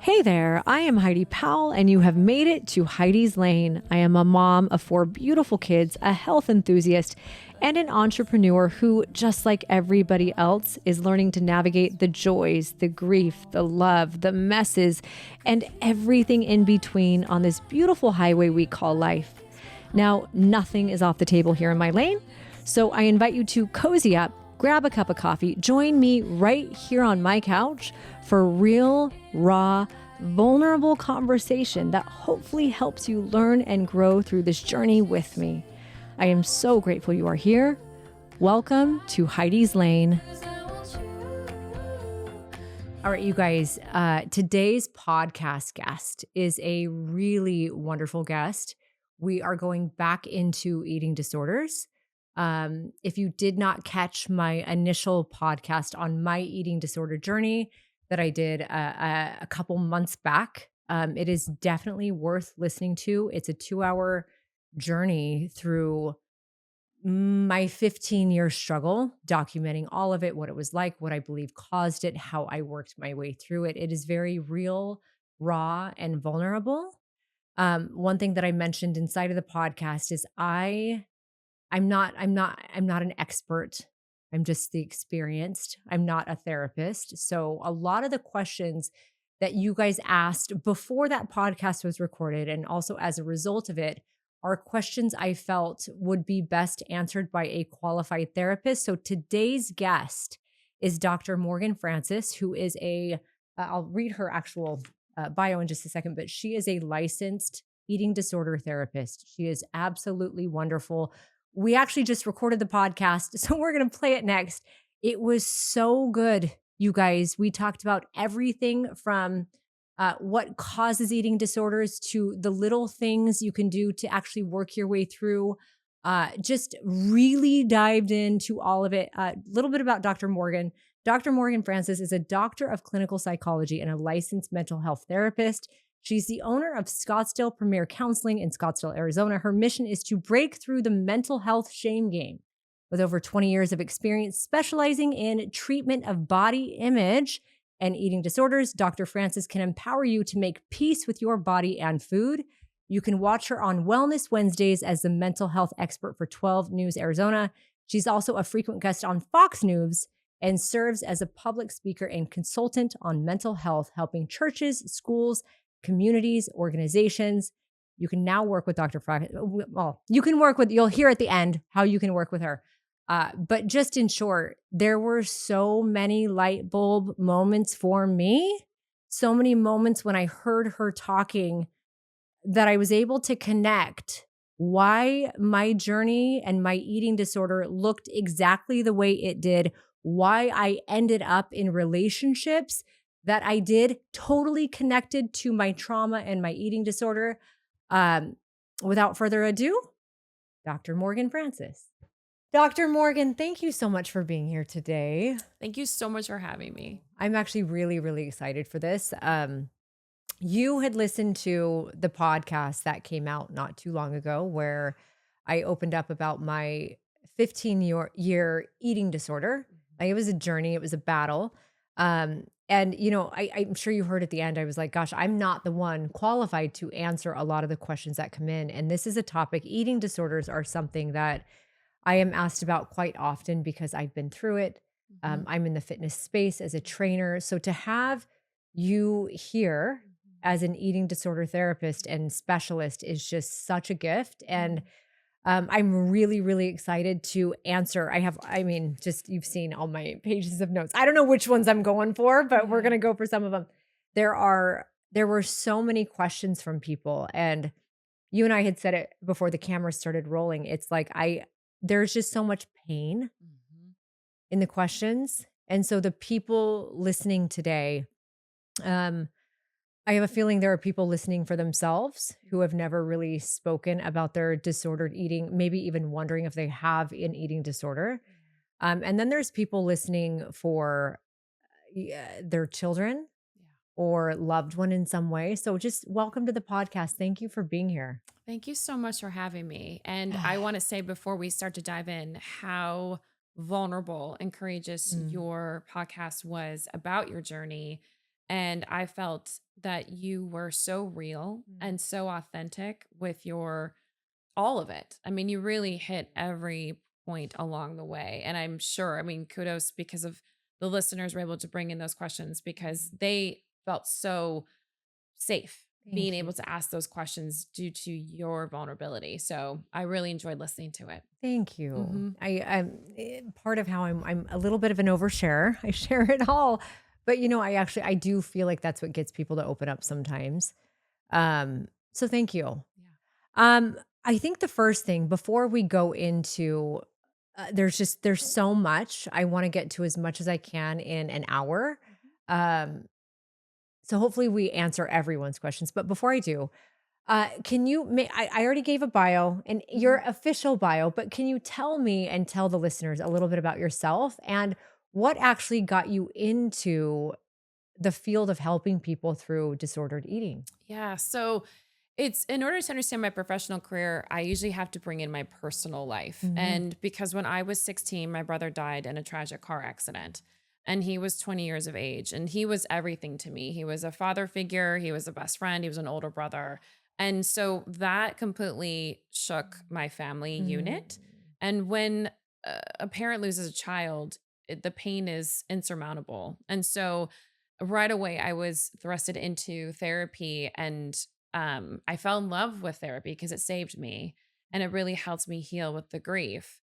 Hey there, I am Heidi Powell, and you have made it to Heidi's Lane. I am a mom of 4 beautiful kids, a health enthusiast, and an entrepreneur who, just like everybody else, is learning to navigate the joys, the grief, the love, the messes, and everything in between on this beautiful highway we call life. Now, nothing is off the table here in my lane, so I invite you to cozy up, grab a cup of coffee, join me right here on my couch for real, raw, vulnerable conversation that hopefully helps you learn and grow through this journey with me. I am so grateful you are here. Welcome to Heidi's Lane. All right, you guys, today's podcast guest is a really wonderful guest. We are going back into eating disorders. If you did not catch my initial podcast on my eating disorder journey that I did a couple months back, it is definitely worth listening to. It's a 2-hour journey through my 15-year struggle, documenting all of it, what it was like, what I believe caused it, how I worked my way through it. It is very real, raw, and vulnerable. One thing that I mentioned inside of the podcast is I'm not an expert. I'm just the experienced. I'm not a therapist. So a lot of the questions that you guys asked before that podcast was recorded, and also as a result of it, are questions I felt would be best answered by a qualified therapist. So today's guest is Dr. Morgan Francis, who is I'll read her actual bio in just a second, but she is a licensed eating disorder therapist. She is absolutely wonderful. We actually just recorded the podcast, so we're going to play it next. It was so good, you guys. We talked about everything from what causes eating disorders to the little things you can do to actually work your way through. Just really dived into all of it. A little bit about Dr. Morgan. Dr. Morgan Francis is a doctor of clinical psychology and a licensed mental health therapist. She's the owner of Scottsdale Premier Counseling in Scottsdale, Arizona. Her mission is to break through the mental health shame game. With over 20 years of experience specializing in treatment of body image and eating disorders, Dr. Francis can empower you to make peace with your body and food. You can watch her on Wellness Wednesdays as the mental health expert for 12 News Arizona. She's also a frequent guest on Fox News and serves as a public speaker and consultant on mental health, helping churches, schools, communities, organizations. You can now work with Dr. Francis. Well, you'll hear at the end how you can work with her. But just in short, there were so many light bulb moments for me, so many moments when I heard her talking that I was able to connect why my journey and my eating disorder looked exactly the way it did, why I ended up in relationships that I did totally connected to my trauma and my eating disorder. Without further ado, Dr. Morgan Francis. Dr. Morgan, thank you so much for being here today. Thank you so much for having me. I'm actually really, really excited for this. You had listened to the podcast that came out not too long ago where I opened up about my 15-year eating disorder. Like, it was a journey. It was a battle. And, I'm sure you heard at the end, I was like, gosh, I'm not the one qualified to answer a lot of the questions that come in. And this is a topic. Eating disorders are something that I am asked about quite often because I've been through it. I'm in the fitness space as a trainer. So to have you here as an eating disorder therapist and specialist is just such a gift. And I'm really, really excited to answer. You've seen all my pages of notes. I don't know which ones I'm going for, but we're going to go for some of them. There were so many questions from people, and you and I had said it before the camera started rolling. It's like, there's just so much pain in the questions. And so the people listening today, I have a feeling there are people listening for themselves who have never really spoken about their disordered eating, maybe even wondering if they have an eating disorder. And then there's people listening for their children or loved one in some way. So just welcome to the podcast. Thank you for being here. Thank you so much for having me. And I want to say before we start to dive in, how vulnerable and courageous your podcast was about your journey. And I felt that you were so real Mm. and so authentic with your all of it. I mean, you really hit every point along the way. And I'm sure, I mean, kudos because of the listeners were able to bring in those questions because they felt so safe being Thank you. able to ask those questions due to your vulnerability. So I really enjoyed listening to it. Thank you. Hmm. Part of how I'm a little bit of an overshare. I share it all, but I do feel like that's what gets people to open up sometimes. So thank you. Yeah. Um, I think the first thing before we go into, there's so much I want to get to as much as I can in an hour. Mhm. Um, so hopefully we answer everyone's questions. But before I do, can you? I already gave a bio and your Mhm. official bio, but can you tell me and tell the listeners a little bit about yourself and what actually got you into the field of helping people through disordered eating? Yeah. So it's in order to understand my professional career, I usually have to bring in my personal life. Hmm. And because when I was 16, my brother died in a tragic car accident. And he was 20 years of age. And he was everything to me. He was a father figure, he was a best friend, he was an older brother. And so that completely shook my family Mm. unit. And when a parent loses a child, the pain is insurmountable. And so right away, I was thrusted into therapy and I fell in love with therapy because it saved me and it really helped me heal with the grief.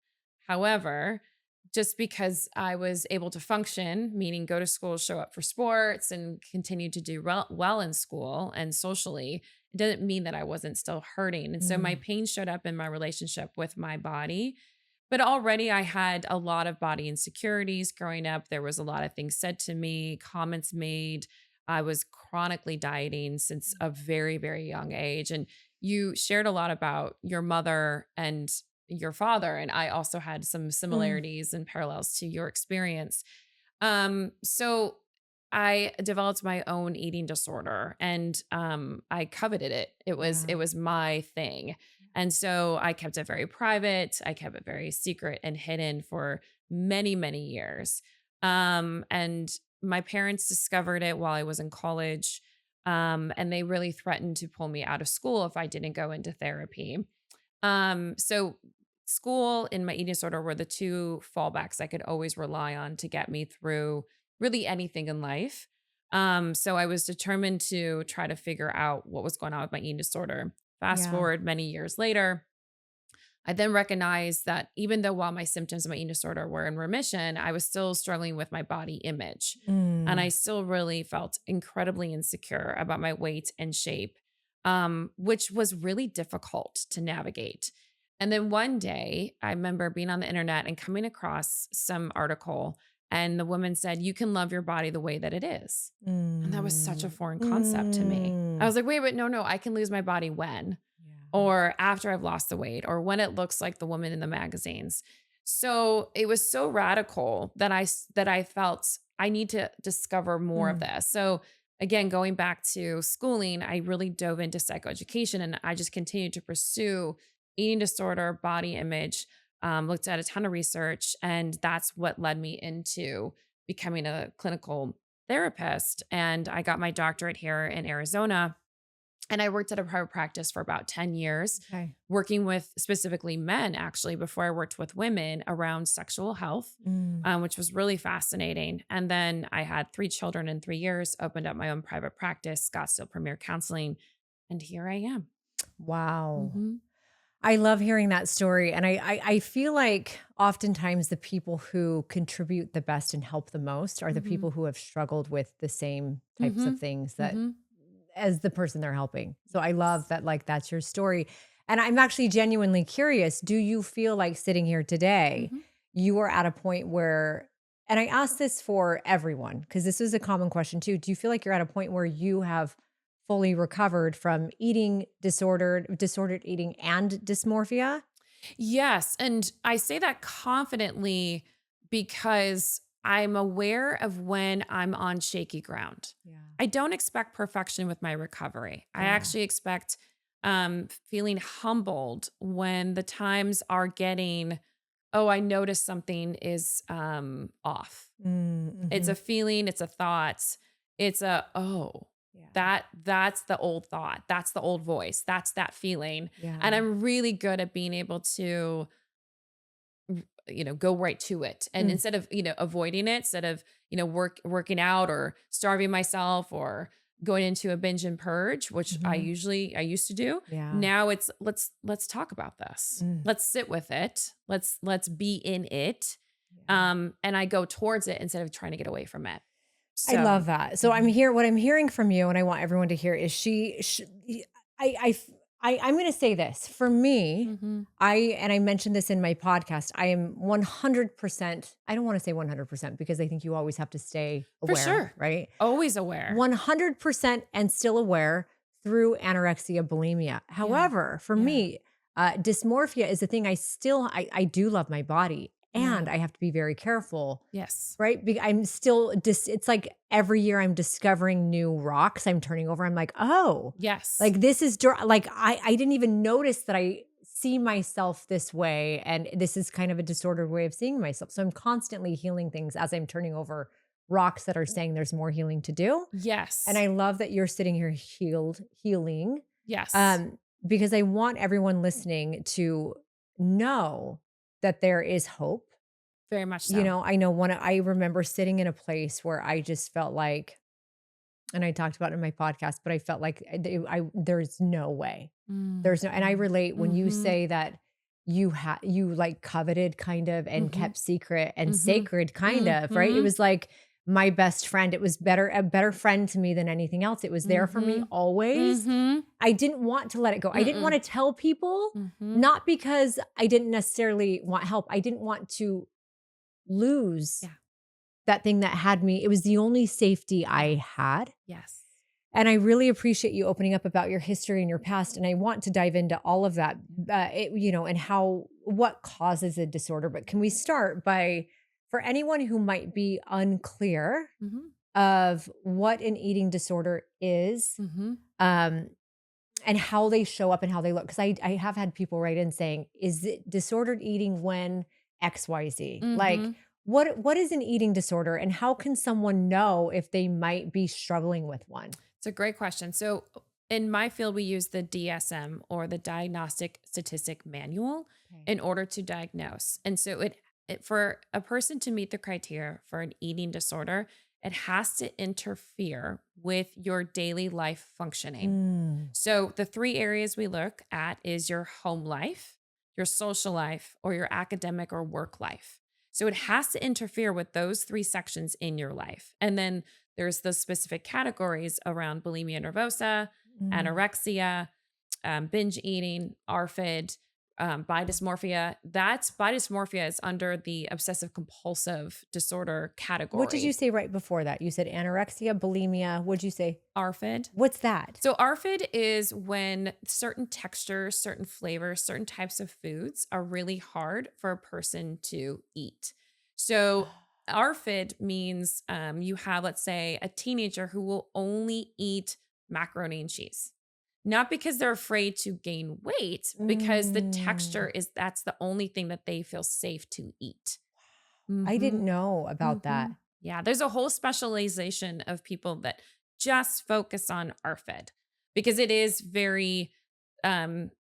However, just because I was able to function, meaning go to school, show up for sports, and continue to do well in school and socially, it doesn't mean that I wasn't still hurting. And so my Mm. pain showed up in my relationship with my body. But already I had a lot of body insecurities growing up. There was a lot of things said to me, comments made. I was chronically dieting since a very, very young age. And you shared a lot about your mother and your father. And I also had some Mm. similarities and parallels to your experience. So I developed my own eating disorder and I coveted it. It Yeah. was my thing. And so I kept it very private. I kept it very secret and hidden for many, many years. And my parents discovered it while I was in college. And they really threatened to pull me out of school if I didn't go into therapy. So school and my eating disorder were the two fallbacks I could always rely on to get me through really anything in life. So I was determined to try to figure out what was going on with my eating disorder. Fast Yeah. forward many years later, I then recognized that even though while my symptoms of my eating disorder were in remission, I was still struggling with my body image. And I Mm. still really felt incredibly insecure about my weight and shape, which was really difficult to navigate. And then one day, I remember being on the internet and coming across some article, and the woman said, "You can love your body the way that it is." And that was such a Mm. foreign concept to me. I Mm. was like, wait, no, I can lose my body when? Yeah. Or after I've lost the weight or when it looks like the woman in the magazines. So it was so radical that that I felt I need to discover more of Mm. this. So again, going back to schooling, I really dove into psychoeducation and I just continued to pursue eating disorder, body image, looked at a ton of research, and that's what led me into becoming a clinical therapist. And I got my doctorate here in Arizona and I worked at a private practice for about 10 years, Okay. working with specifically men, actually, before I worked with women around sexual health, Mm. which was really fascinating. And then I had 3 children in 3 years, opened up my own private practice, Scottsdale Premier Counseling, and here I am. Wow. Hmm. I love hearing that story. And I feel like oftentimes the people who contribute the best and help the most are the Hmm. people who have struggled with the same types Hmm. of things that Hmm. as the person they're helping. So I love Yes. that, like, that's your story. And I'm actually genuinely curious. Do you feel like sitting here today, Hmm. you are at a point where, and I ask this for everyone, because this is a common question too. Do you feel like you're at a point where you have fully recovered from disordered eating and dysmorphia? Yes. And I say that confidently because I'm aware of when I'm on shaky ground. Yeah. I don't expect perfection with my recovery. I Yeah. actually expect feeling humbled when the times are getting, oh, I notice something is off. Mm. It's Hmm. a feeling, it's a thought. It's oh, Yeah. that's the old thought. That's the old voice. That's that feeling. And Yeah. I'm really good at being able to, go right to it. And Mm. instead of, avoiding it, instead of, working out or starving myself or going into a binge and purge, which Mhm. I used to do. Yeah. Now it's let's talk about this. Mm. Let's sit with it. Let's be in it. Yeah. And I go towards it instead of trying to get away from it. I love So, that. So mhm, what I'm hearing from you, and I want everyone to hear is I'm going to say this for me. mhm. And I mentioned this in my podcast. I am 100%. I don't want to say 100% because I think you always have to stay For aware, sure. right? Always aware. 100% and still aware through anorexia, bulimia. Yeah. However, for Yeah. me, dysmorphia is the thing I do love my body Yeah. and I have to be very careful. Yes. Right? I'm still it's like every year I'm discovering new rocks I'm turning over. I'm like, oh, Yes. like this is like I didn't even notice that I see myself this way. And this is kind of a disordered way of seeing myself. So I'm constantly healing things as I'm turning over rocks that are saying there's more healing to do. And Yes. I love that you're sitting here healing. Yes. Um, because I want everyone listening to know that there is hope. Very much so. I know I remember sitting in a place where I just felt like, and I talked about it in my podcast, but I felt like there's no way. There's no, and I Mhm. relate when you Mhm. say that you like coveted kind of and Mhm. kept secret and Mhm. sacred kind of, right? It Mhm. was like my best friend. It was a better friend to me than anything else. It was there for me Mhm. always. Mhm. I didn't want to let it go. I didn't want Mm-mm. to tell people, Mhm. not because I didn't necessarily want help. I didn't want to lose Yeah. that thing that had me. It was the only safety I Yes. had. Yes. And I really appreciate you opening up about your history and your past. And I want to dive into all of that, and what causes a disorder. But can we start by, for anyone who might be unclear Mhm. of what an eating disorder is, Mhm. um, and how they show up and how they look? Because I have had people write in saying, is it disordered eating when XYZ? Like, Mhm. what is an eating disorder and how can someone know if they might be struggling with one? It's a great question. So, in my field, we use the DSM or the Diagnostic Statistic Manual Okay. in order to diagnose. And so, for a person to meet the criteria for an eating disorder, it has to interfere with your daily life functioning. Mm, So, the three areas we look at is your home life, your social life, or your academic or work life. So, it has to interfere with those three sections in your life. And then there's the specific categories around bulimia nervosa, mm. anorexia, binge eating, ARFID, dysmorphia. That's dysmorphia is under the obsessive compulsive disorder What did you category. say right before that? You said anorexia, bulimia. What'd you say? ARFID. What's that? So ARFID is when certain textures, certain flavors, certain types of foods are really hard for a person to eat. So ARFID means you have, let's say, a teenager who will only eat macaroni and cheese. Not because they're afraid to gain weight, because the Mm, texture is that's the only thing that they feel safe to eat. I Mm-hmm. didn't know about Mm-hmm. that. Yeah, there's a whole specialization of people that just focus on ARFID because it is very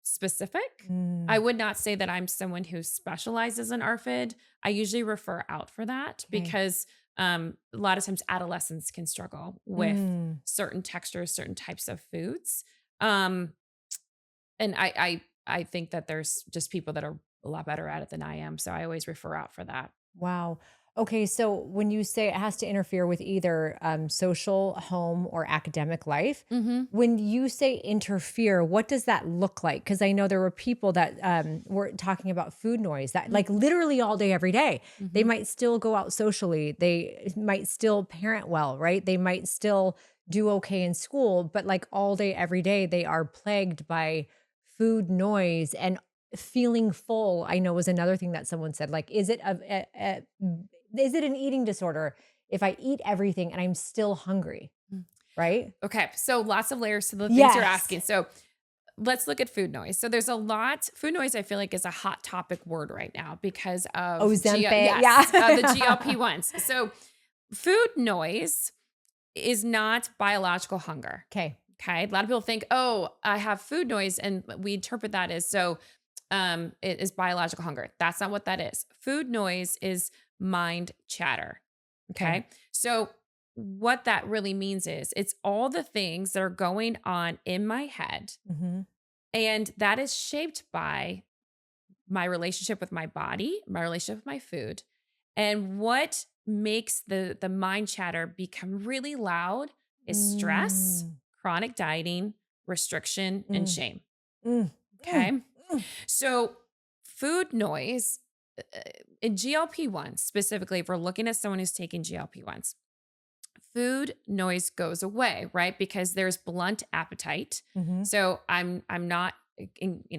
specific. I Mm, would not say that I'm someone who specializes in ARFID. I usually refer out for that okay. because a lot of times adolescents can struggle with Mm. certain textures, certain types of foods. Um, and I think that there's just people that are a lot better at it than I am. So I always refer out for that. Wow. Okay, so when you say it has to interfere with either social, home, or academic life, Mm-hmm. when you say interfere, what does that look like? Because I know there were people that were talking about food noise that, like, literally all day, every day, they Mm-hmm. might still go out socially, they might still parent well, right? They might still do okay in school, but like all day, every day, they are plagued by food noise and feeling full. I know was another thing that someone said, like, is it an eating disorder if I eat everything and I'm still hungry, right? Okay, so lots of layers to the things you're Yes. asking. So let's look at food noise. So there's a lot. Food noise, I feel like, is a hot topic word right now because of Ozempic, yes, the yeah. GLP ones. So food noise is not biological hunger. Okay. Okay. A lot of people think, oh, I have food noise. And we interpret that as it is biological hunger. That's not what that is. Food noise is mind chatter. Okay. Okay. So what that really means is it's all the things that are going on in my head. Mm-hmm. And that is shaped by my relationship with my body, my relationship with my food. And what makes the mind chatter become really loud is stress, Mm, chronic dieting, restriction, and mm, shame. mm, mm, Okay. mm. So food noise in GLP-1 specifically, if we're looking at someone who's taking GLP-1s, food noise goes away, right? Because there's blunt appetite. Mm-hmm. So I'm not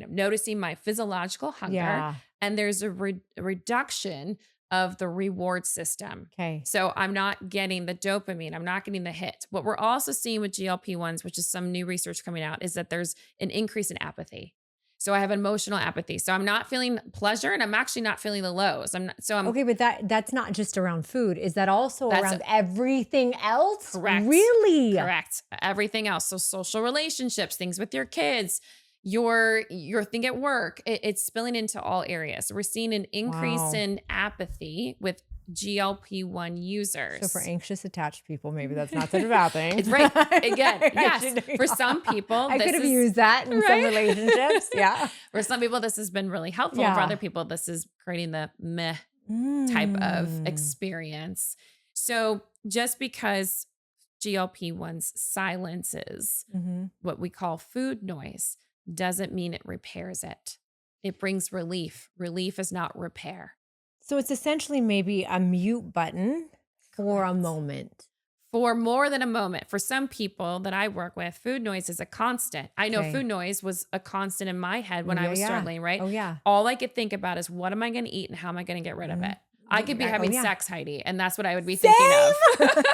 noticing my physiological hunger, Yeah. and there's a reduction of the reward system. Okay. So I'm not getting the dopamine, I'm not getting the hit. What we're also seeing with GLP-1s, which is some new research coming out, is that there's an increase in apathy. So I have emotional apathy. So I'm not feeling pleasure, and I'm actually not feeling the lows. I'm Okay, but that's not just around food. Is that also that's around everything else? correct. Really? Correct. Everything else. So social relationships, things with your kids, your thing at work, it's spilling into all areas. So we're seeing an increase Wow. in apathy with GLP-1 So for users. anxious attached people, maybe that's not such a bad thing. It's right. Again, yes. Actually, For some people, I this could have is used that in some right. relationships. Yeah. For some people, this has been really helpful. For Yeah. other people, this is creating the meh type of Mm. experience. So just because GLP-1s silences Mm-hmm. what we call food noise doesn't mean it repairs it. It brings relief. Relief is not repair. So it's essentially maybe a mute button for a Correct. moment. For more than a moment. For some people that I work with, food noise is a constant. I know Okay. food noise was a constant in my head when I Yeah, was yeah. struggling, right? Oh, yeah. All I could think about is what am I going to eat and how am I going to get rid of Mhm. it? I could be having yeah. sex, Heidi, and that's what I would be thinking Same. of.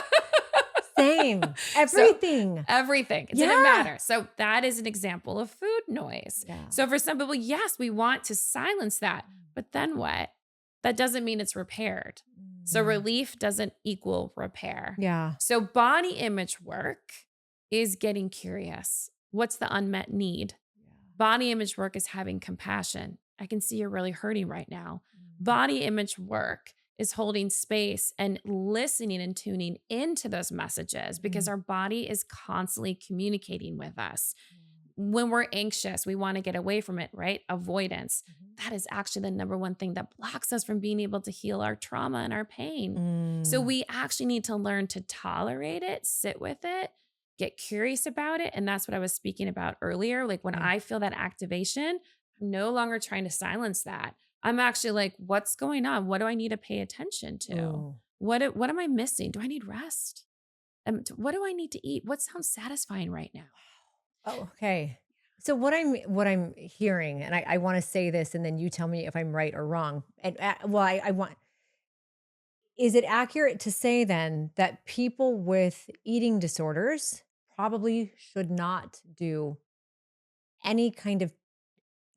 Same. So Everything. everything. It Yeah. didn't matter. So that is an example of food noise. Yeah. So for some people, yes, we want to silence that, but then what? That doesn't mean it's repaired. So Mm. relief doesn't equal repair. Yeah. So body image work is getting curious. What's the unmet need? Body image work is having compassion. I can see you're really hurting right now. Body image work is holding space and listening and tuning into those messages because our body is constantly communicating with us. When we're anxious, we want to get away from it, right? Avoidance. That is actually the number one thing that blocks us from being able to heal our trauma and our pain. So Mm. we actually need to learn to tolerate it, sit with it, get curious about it. And that's what I was speaking about earlier. Like when Okay. I feel that activation, I'm no longer trying to silence that. I'm actually like, what's going on? What do I need to pay attention to? Ooh. What am I missing? Do I need rest? What do I need to eat? What sounds satisfying right now? Oh, okay. So what I'm hearing, and I want to say this, and then you tell me if I'm right or wrong. And well, I want. Is it accurate to say then that people with eating disorders probably should not do any kind of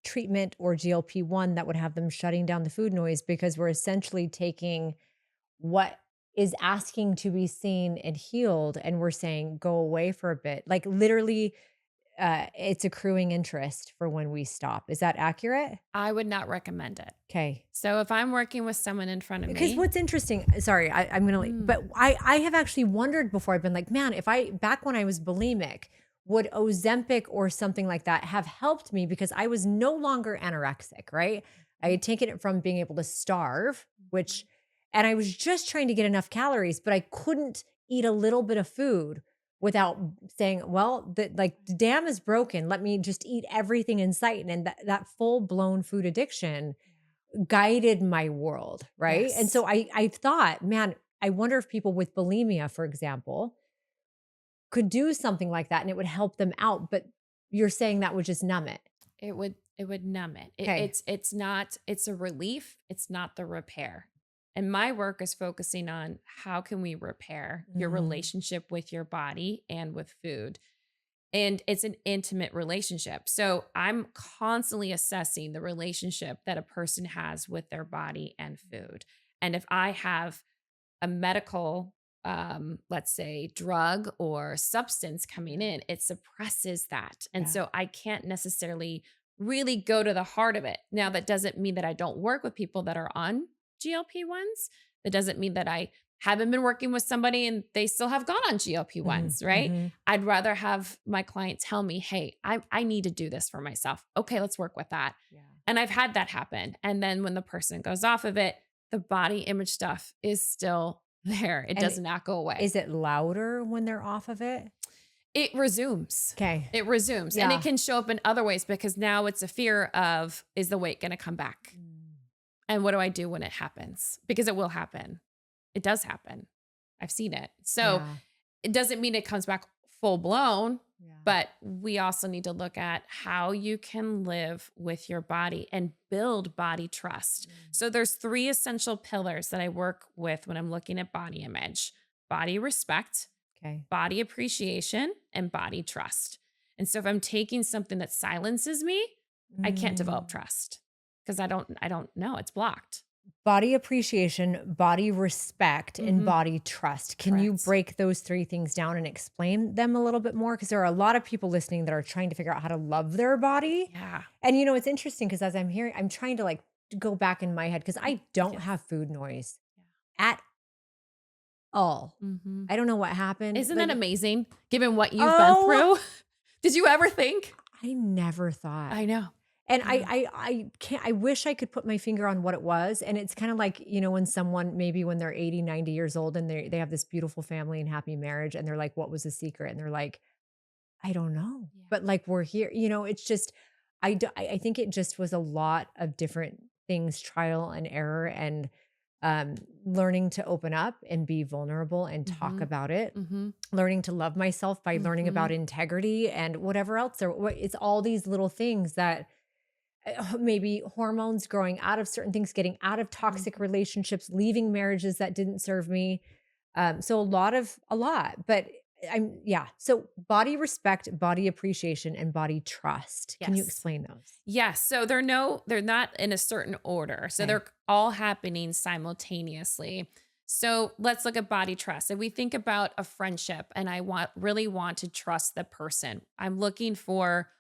treatment or GLP-1 that would have them shutting down the food noise because we're essentially taking what is asking to be seen and healed and we're saying go away for a bit. Like literally it's accruing interest for when we stop. Is that accurate? I would not recommend it. Okay. So if I'm working with someone in front of Because me, what's interesting, sorry, I'm gonna but I have actually wondered before. I've been like, man, if I back when I was bulimic, would Ozempic or something like that have helped me because I was no longer anorexic, right? I had taken it from being able to starve, and I was just trying to get enough calories, but I couldn't eat a little bit of food without saying, well, the dam is broken. Let me just eat everything in sight. And that full blown food addiction guided my world, right? And yes. so I thought, man, I wonder if people with bulimia, for example, could do something like that and it would help them out. But you're saying that would just numb it. It would numb it. Okay. It's a relief. It's not the repair. And my work is focusing on how can we repair your relationship with your body and with food. And it's an intimate relationship. So I'm constantly assessing the relationship that a person has with their body and food. And if I have a medical let's say, drug or substance coming in, it suppresses that. And Yeah. so I can't necessarily really go to the heart of it. Now, that doesn't mean that I don't work with people that are on GLP-1s. That doesn't mean that I haven't been working with somebody and they still have gone on GLP-1s, right? Mhm. I'd rather have my client tell me, hey, I need to do this for myself. Okay, let's work with that. Yeah. And I've had that happen. And then when the person goes off of it, the body image stuff is still there. It And does not go away. is it louder when they're off of it? It resumes. Okay. It resumes. And it Yeah. can show up in other ways because now it's a fear of, is the weight going to come back? And what do I do when it happens? Because it will happen. It does happen. I've seen it. So Yeah. it doesn't mean it comes back full blown, Yeah. but we also need to look at how you can live with your body and build body trust. So there's 3 essential pillars that I work with when I'm looking at body image: body respect, Okay. body appreciation, and body trust. And so if I'm taking something that silences me, I can't develop trust because I don't know. It's blocked. Body appreciation, body respect, and Mhm. body trust. Can you Correct. break those 3 things down and explain them a little bit more? Because there are a lot of people listening that are trying to figure out how to love their body. Yeah. And it's interesting because as I'm hearing, I'm trying to like go back in my head because I don't Yes. have food noise Yeah. at all. Mhm. I don't know what happened. Isn't Like, that amazing given what you've been through? Did you ever think? I never thought. I know. And I know. I can't, I wish I could put my finger on what it was. And it's kind of like, when someone, maybe when they're 80, 90 years old and they have this beautiful family and happy marriage and they're like, what was the secret? And they're like, I don't know. Yeah. But like, we're here, it's just, I think it just was a lot of different things, trial and error, and learning to open up and be vulnerable and talk Mhm. about it, Mhm. learning to love myself by learning about Mhm. integrity and whatever else it's all these little things that maybe hormones, growing out of certain things, getting out of toxic Mhm. relationships, leaving marriages that didn't serve me. So a lot, but yeah. So body respect, body appreciation, and body trust. Can you Yes. explain those? Yes. So they're not in a certain order. So Okay. they're all happening simultaneously. So let's look at body trust. If we think about a friendship and I really want to trust the person, I'm looking for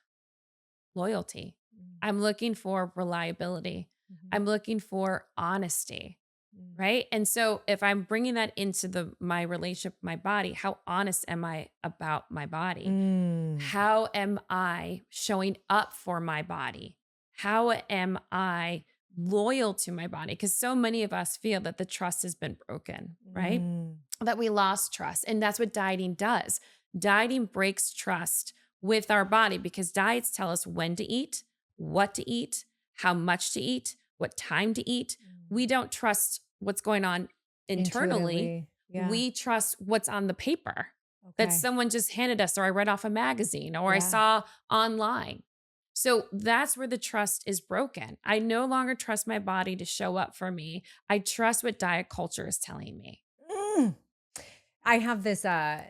loyalty. Mm, I'm looking for reliability. mhm, I'm looking for honesty, mm, right? And so if I'm bringing that into my relationship with my body, how honest am I about my body? mm, How am I showing up for my body? How am I loyal to my body? Because so many of us feel that the trust has been broken, right? mm, That we lost trust. And that's what dieting does. Dieting breaks trust with our body because diets tell us when to eat, what to eat, how much to eat, what time to eat. mm. We don't trust what's going on internally. Intuitively. Yeah. We trust what's on the paper that Okay. someone just handed us, or I read off a magazine, or I Yeah. saw online. So that's where the trust is broken. I no longer trust my body to show up for me. I trust what diet culture is telling me. Mm. I have this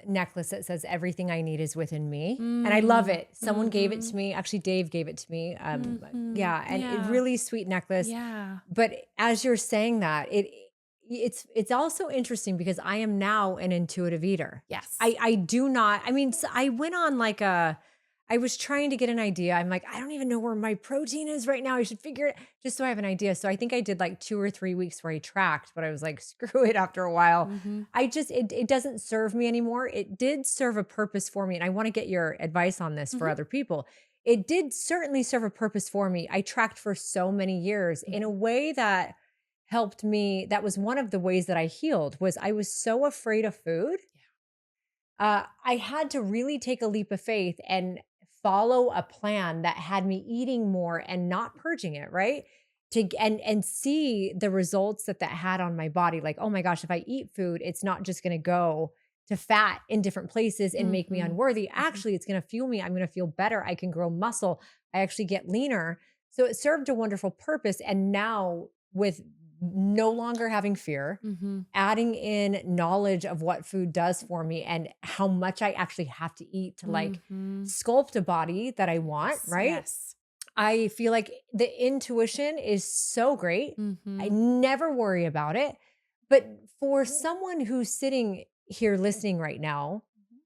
necklace that says everything I need is within me. And I love Mm, it. Someone gave it mhm, to me. Actually, Dave gave it to me. mhm. Yeah, and it Yeah, really sweet necklace. yeah. But as you're saying that, it's also interesting because I am now an intuitive eater. Yes. I do not. I mean, I went on like I was trying to get an idea. I'm like, I don't even know where my protein is right now. I should figure it just so I have an idea. So I think I did like 2 or 3 weeks where I tracked, but I was like, screw it after a while. Mhm. It doesn't serve me anymore. It did serve a purpose for me. And I want to get your advice on this for Mhm. other people. It did certainly serve a purpose for me. I tracked for so many years in a Mhm. way that helped me. That was one of the ways that I healed was I was so afraid of food. I had to really take a leap of faith and follow a plan that had me eating more and not purging it, right? And see the results that had on my body. Like, oh my gosh, if I eat food, it's not just going to go to fat in different places and make me Mhm. unworthy. Mhm. Actually, it's going to fuel me. I'm going to feel better. I can grow muscle. I actually get leaner. So it served a wonderful purpose. And now with no longer having fear, Mhm. adding in knowledge of what food does for me and how much I actually have to eat to like Mhm. sculpt a body that I want, Yes. right? Yes. I feel like the intuition is so great. I Mhm. never worry about it. But for someone who's sitting here listening right now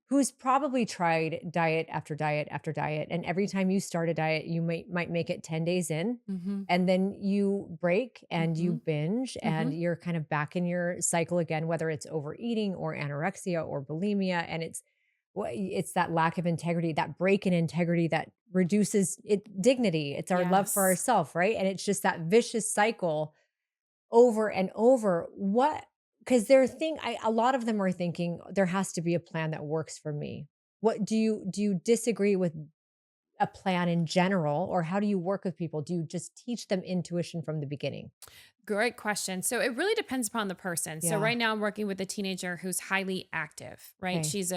who's probably tried diet after diet after diet. And every time you start a diet, you might make it 10 days in Mm-hmm. and then you break and you Mm-hmm. binge Mm-hmm. and you're kind of back in your cycle again, whether it's overeating or anorexia or bulimia. And it's that lack of integrity, that break in integrity that reduces dignity. It's our love for Yes. ourselves, right? And it's just that vicious cycle over and over. Because a lot of them are thinking there has to be a plan that works for me. What do you disagree with a plan in general, or how do you work with people? Do you just teach them intuition from the beginning? Great question. So it really depends upon the person. So Yeah. right now I'm working with a teenager who's highly active, right? Okay. She's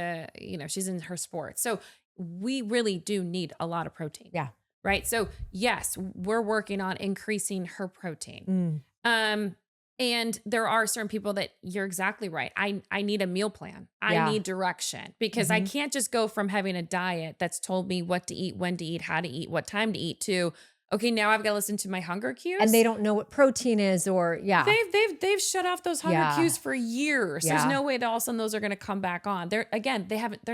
in her sport. So we really do need a lot of protein, Yeah. right? So yes, we're working on increasing her protein. Mm. Um, and there are certain people that you're exactly right. I need a meal plan. I Yeah. need direction because I Mhm. can't just go from having a diet that's told me what to eat, when to eat, how to eat, what time to eat to, okay, now I've got to listen to my hunger And they cues. don't know what protein is, or yeah. They've shut off those hunger Yeah. cues for years. There's Yeah. no way that all of a sudden those are going to come back on. They're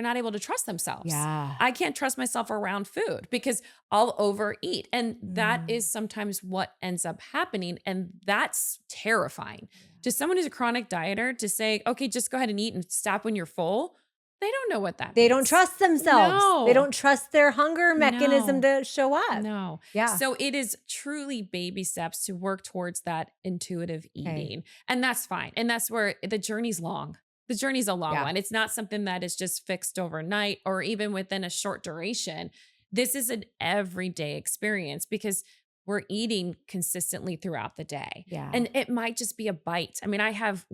not able to trust themselves. Yeah. I can't trust myself around food because I'll overeat. And that Mm. is sometimes what ends up happening. And that's terrifying. To someone who's a chronic dieter to say, okay, just go ahead and eat and stop when you're full. They don't know what that They don't means. trust themselves. They No, don't trust their hunger mechanism no. to show up. No. Yeah. So it is truly baby steps to work towards that intuitive Okay. eating. And that's fine. And that's where the journey's long. The journey's a long Yeah. one. It's not something that is just fixed overnight or even within a short duration. This is an everyday experience because we're eating consistently throughout the day. Yeah. And it might just be a bite. I mean, I have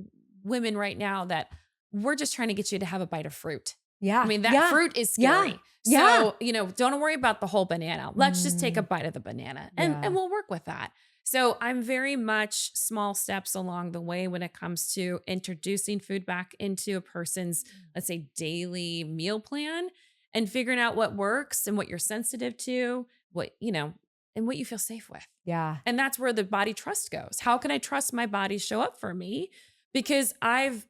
women right now that we're just trying to get you to have a bite of fruit. Yeah. I mean, that Yeah. fruit is Yeah. scary. Yeah. So, don't worry about the whole banana. Let's just take a Mm. bite of the banana Yeah. and we'll work with that. So I'm very much small steps along the way when it comes to introducing food back into a person's, let's say, daily meal plan and figuring out what works and what you're sensitive to, and what you feel safe with. Yeah. And that's where the body trust goes. How can I trust my body show up for me? Because I've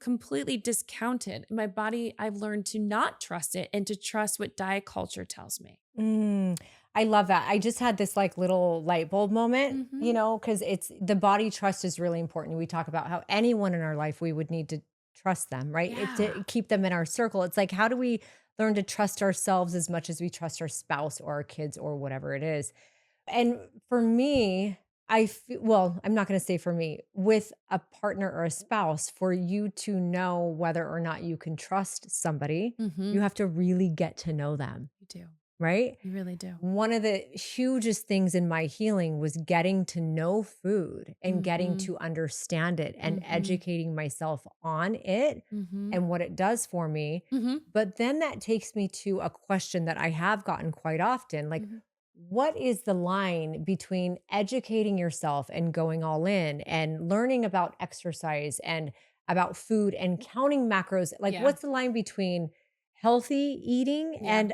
completely discounted my body. I've learned to not trust it and to trust what diet culture tells me. Mm. I love that. I just had this like little light bulb moment, Mhm. because it's the body trust is really important. We talk about how anyone in our life, we would need to trust them, right? To Yeah. keep them in our circle. It's like, how do we learn to trust ourselves as much as we trust our spouse or our kids or whatever it is? And for me, I'm not going to say for me, with a partner or a spouse, for you to know whether or not you can trust somebody, you Mhm. have to really get to know them, You do. right? You really do. One of the hugest things in my healing was getting to know food and getting Mhm. to understand it and Mhm. educating myself on it Mhm. and what it does for me. Mhm. But then that takes me to a question that I have gotten quite often, like, Mhm. what is the line between educating yourself and going all in and learning about exercise and about food and counting macros? Like, Yeah. what's the line between healthy eating Yeah. and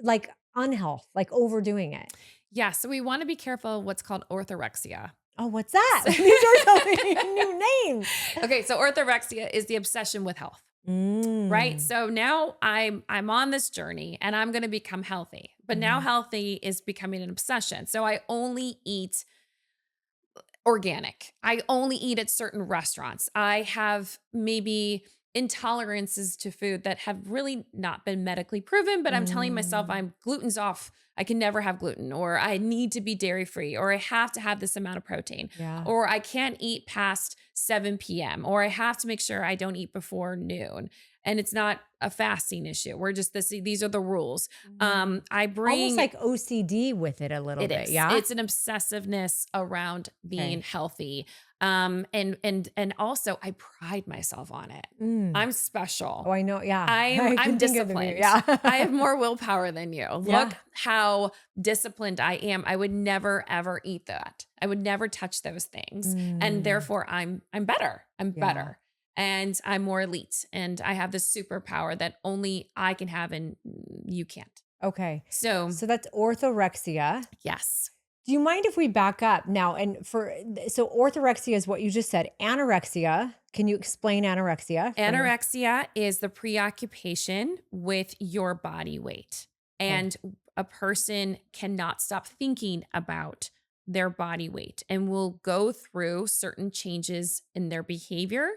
like unhealth, like overdoing it? Yeah. So we want to be careful of what's called orthorexia. Oh, what's that? These are so many new names. Okay, so orthorexia is the obsession with health. Right. Mm. So now I'm on this journey and I'm going to become healthy. But now Mhm. healthy is becoming an obsession. So I only eat organic. I only eat at certain restaurants. I have maybe intolerances to food that have really not been medically proven, but I'm telling myself Mm. I'm gluten's off. I can never have gluten, or I need to be dairy free, or I have to have this amount of protein, Yeah. or I can't eat past 7 p.m., or I have to make sure I don't eat before noon. And it's not a fasting issue. We're just these are the rules. Mm. I Almost bring like OCD with it a little it bit. is. Yeah. It's an obsessiveness around being Okay. healthy. And also I pride myself on it. Mm. I'm Oh, special. I know. Yeah. I'm I I'm can think of the video. disciplined. Yeah. I have more willpower than you. Yeah. Look how disciplined I am. I would never ever eat that. I would never touch those things. And Mm. therefore I'm better. I'm Yeah. better. And I'm more elite. And I have this superpower that only I can have and you can't. Okay. So So that's orthorexia. yes. Do you mind if we back up now? So orthorexia is what you just said. Anorexia Can you explain anorexia? Anorexia is the preoccupation with your body weight. Okay. And a person cannot stop thinking about their body weight and will go through certain changes in their behavior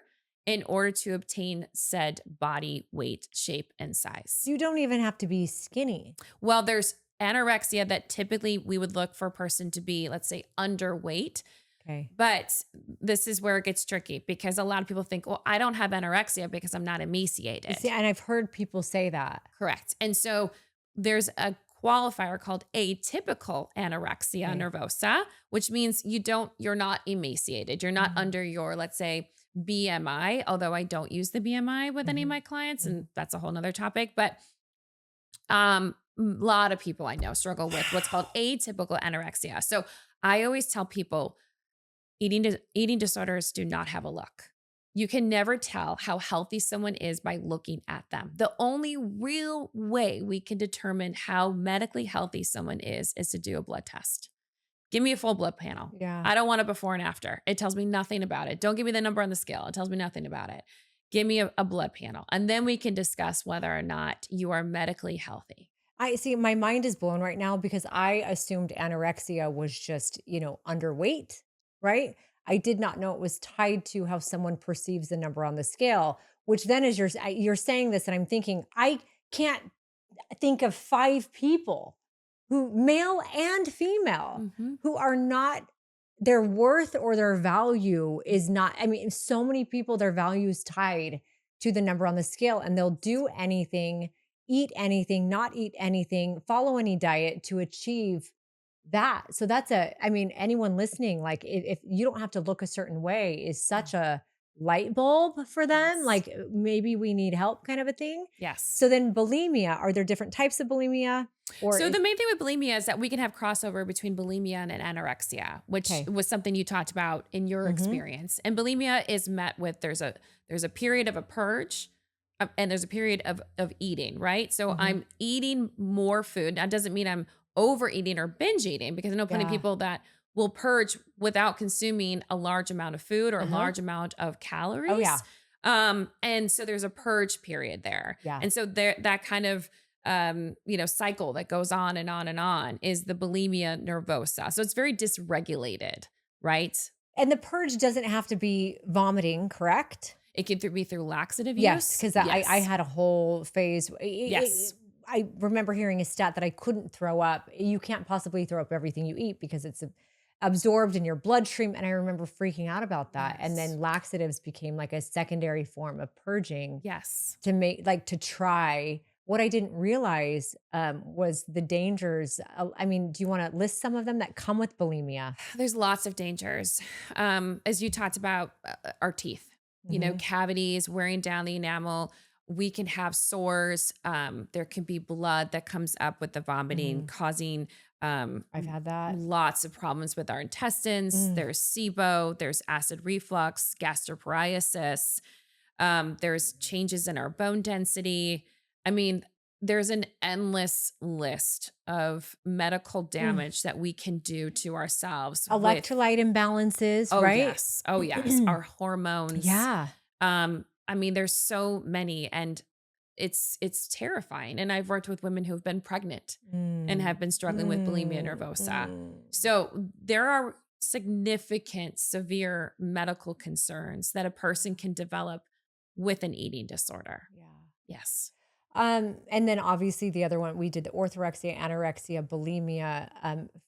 in order to obtain said body weight, shape, and size. You don't even have to be skinny. Well, there's anorexia that typically we would look for a person to be, let's say, underweight. Okay. But this is where it gets tricky because a lot of people think, well, I don't have anorexia because I'm not emaciated. See, and I've heard people say that. Correct. And so there's a qualifier called atypical anorexia Okay. nervosa, which means you're not emaciated. You're not Mhm. under your, let's say, BMI, although I don't use the BMI with any of Mhm. my clients, Mhm. and that's a whole nother topic. But a lot of people I know struggle with what's called atypical anorexia. So I always tell people eating disorders do not have a look. You can never tell how healthy someone is by looking at them. The only real way we can determine how medically healthy someone is to do a blood test. Give me a full blood panel. Yeah. I don't want a before and after. It tells me nothing about it. Don't give me the number on the scale. It tells me nothing about it. Give me a blood panel, and then we can discuss whether or not you are medically healthy. I see my mind is blown right now because I assumed anorexia was just, underweight, right? I did not know it was tied to how someone perceives the number on the scale, which then is you're saying this and I'm thinking I can't think of 5 people who male and female Mhm. who are not their worth or their value is not I mean so many people their value is tied to the number on the scale and they'll do anything, eat anything, not eat anything, follow any diet to achieve that. So that's I mean anyone listening like if you don't have to look a certain way is such a light bulb for them Yes. like maybe we need help kind of a thing. Yes. So then bulimia, are there different types of bulimia or So the main thing with bulimia is that we can have crossover between bulimia and anorexia, which okay. was something you talked about in your Mhm. experience. And bulimia is met with there's a period of a purge and there's a period of eating, right? So Mhm. I'm eating more food. That doesn't mean I'm overeating or binge eating because I know plenty of Yeah. people that will purge without consuming a large amount of food or a Uh-huh. large amount of Oh calories. yeah. And so there's a purge period there. Yeah. And so there that kind of cycle that goes on and on and on is the bulimia nervosa. So it's very dysregulated, right? And the purge doesn't have to be vomiting, correct? It can be through laxative Yes, use. because I Yes. had a whole phase. Yes. I remember hearing a stat that I couldn't throw up. You can't possibly throw up everything you eat because it's absorbed in your bloodstream. And I remember freaking out about that. And Yes. then laxatives became like a secondary form of purging Yes. to make like to try. What I didn't realize was the dangers. I mean, do you want to list some of them that come with bulimia? There's lots of dangers. As you talked about our teeth, Mhm. cavities, wearing down the enamel. We can have sores. There can be blood that comes up with the vomiting, Mhm. causing I've had that. lots of problems with our intestines. Mm. There's SIBO, there's acid reflux, gastroparesis. There's changes in our bone density. I mean, there's an endless list of medical Mm. damage that we can do to ourselves with, Electrolyte imbalances, oh, right? yes. Oh, yes. Our hormones. Yeah. I mean, there's so many and it's terrifying. And I've worked with women who've been pregnant and Mm. have been struggling with bulimia Mm. nervosa. Mm. So there are significant, severe medical concerns that a person can develop with an eating disorder. Yeah. Yes. And then obviously the other one we did the orthorexia, anorexia, bulimia.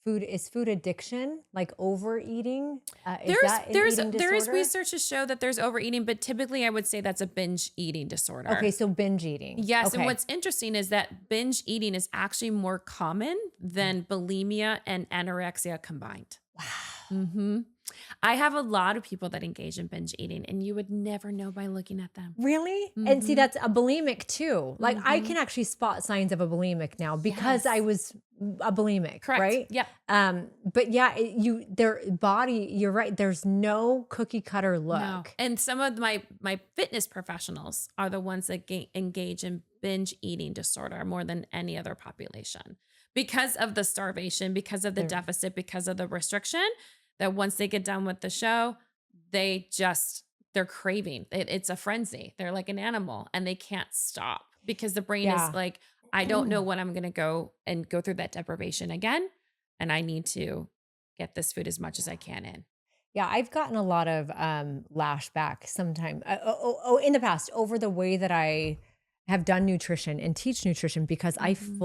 Food addiction, like overeating. Is that an eating There is disorder? research to show that there's overeating, but typically I would say that's a binge eating disorder. Okay, so binge eating. Yes, and Okay. what's interesting is that binge eating is actually more common than bulimia and anorexia combined. Wow. Hmm. I have a lot of people that engage in binge eating, and you would never know by looking at them. Really? And see, Mhm. that's a bulimic too. Like I Mhm. can actually spot signs of a bulimic now because I Yes. was a bulimic, Correct. right? Yep. But yeah, their body, you're right. There's no cookie cutter No. look. And some of my fitness professionals are the ones that engage in binge eating disorder more than any other population because of the starvation, because of the They're- deficit, because of the restriction. That once they get done with the show, they're they're craving. It's a frenzy. They're like an animal and they can't stop because the brain is Yeah. like, I don't know when I'm going to go through that deprivation again. And I need to get this food as much as I can in. Yeah, I've gotten a lot of lashback sometime in the past over the way that I have done nutrition and teach nutrition because I Mhm.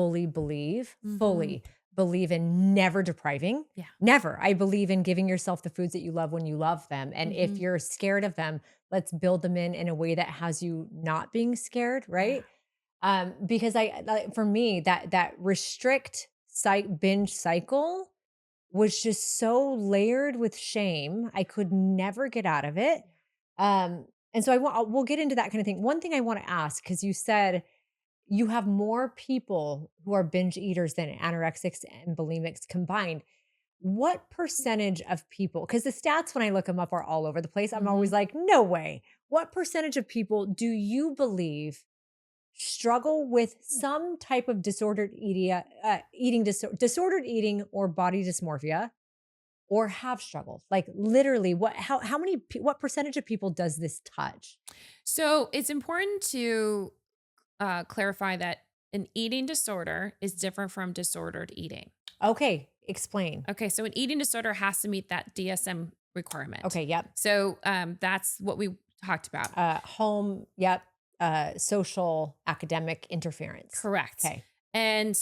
Mhm. fully believe in never depriving. Yeah. Never. I believe in giving yourself the foods that you love when you love them. And if Mhm. you're scared of them, let's build them in a way that has you not being scared, Yeah. right? Because for me that restrict binge cycle was just so layered with shame. I could never get out of it. And so we'll get into that kind of thing. One thing I want to ask, because you said you have more people who are binge eaters than anorexics and bulimics combined. What percentage of people, because the stats when I look them up are all over the place. I'm always Mhm. like, no way. What percentage of people do you believe struggle with some type of disordered eating or body dysmorphia? Or have struggled? Like, literally, what percentage of people does this touch? So it's important to clarify that an eating disorder is different from disordered eating. Okay, explain. Okay, so an eating disorder has to meet that DSM requirement. Okay, yep. So that's what we talked about. Home, yep. Social, academic interference. Correct. Okay. And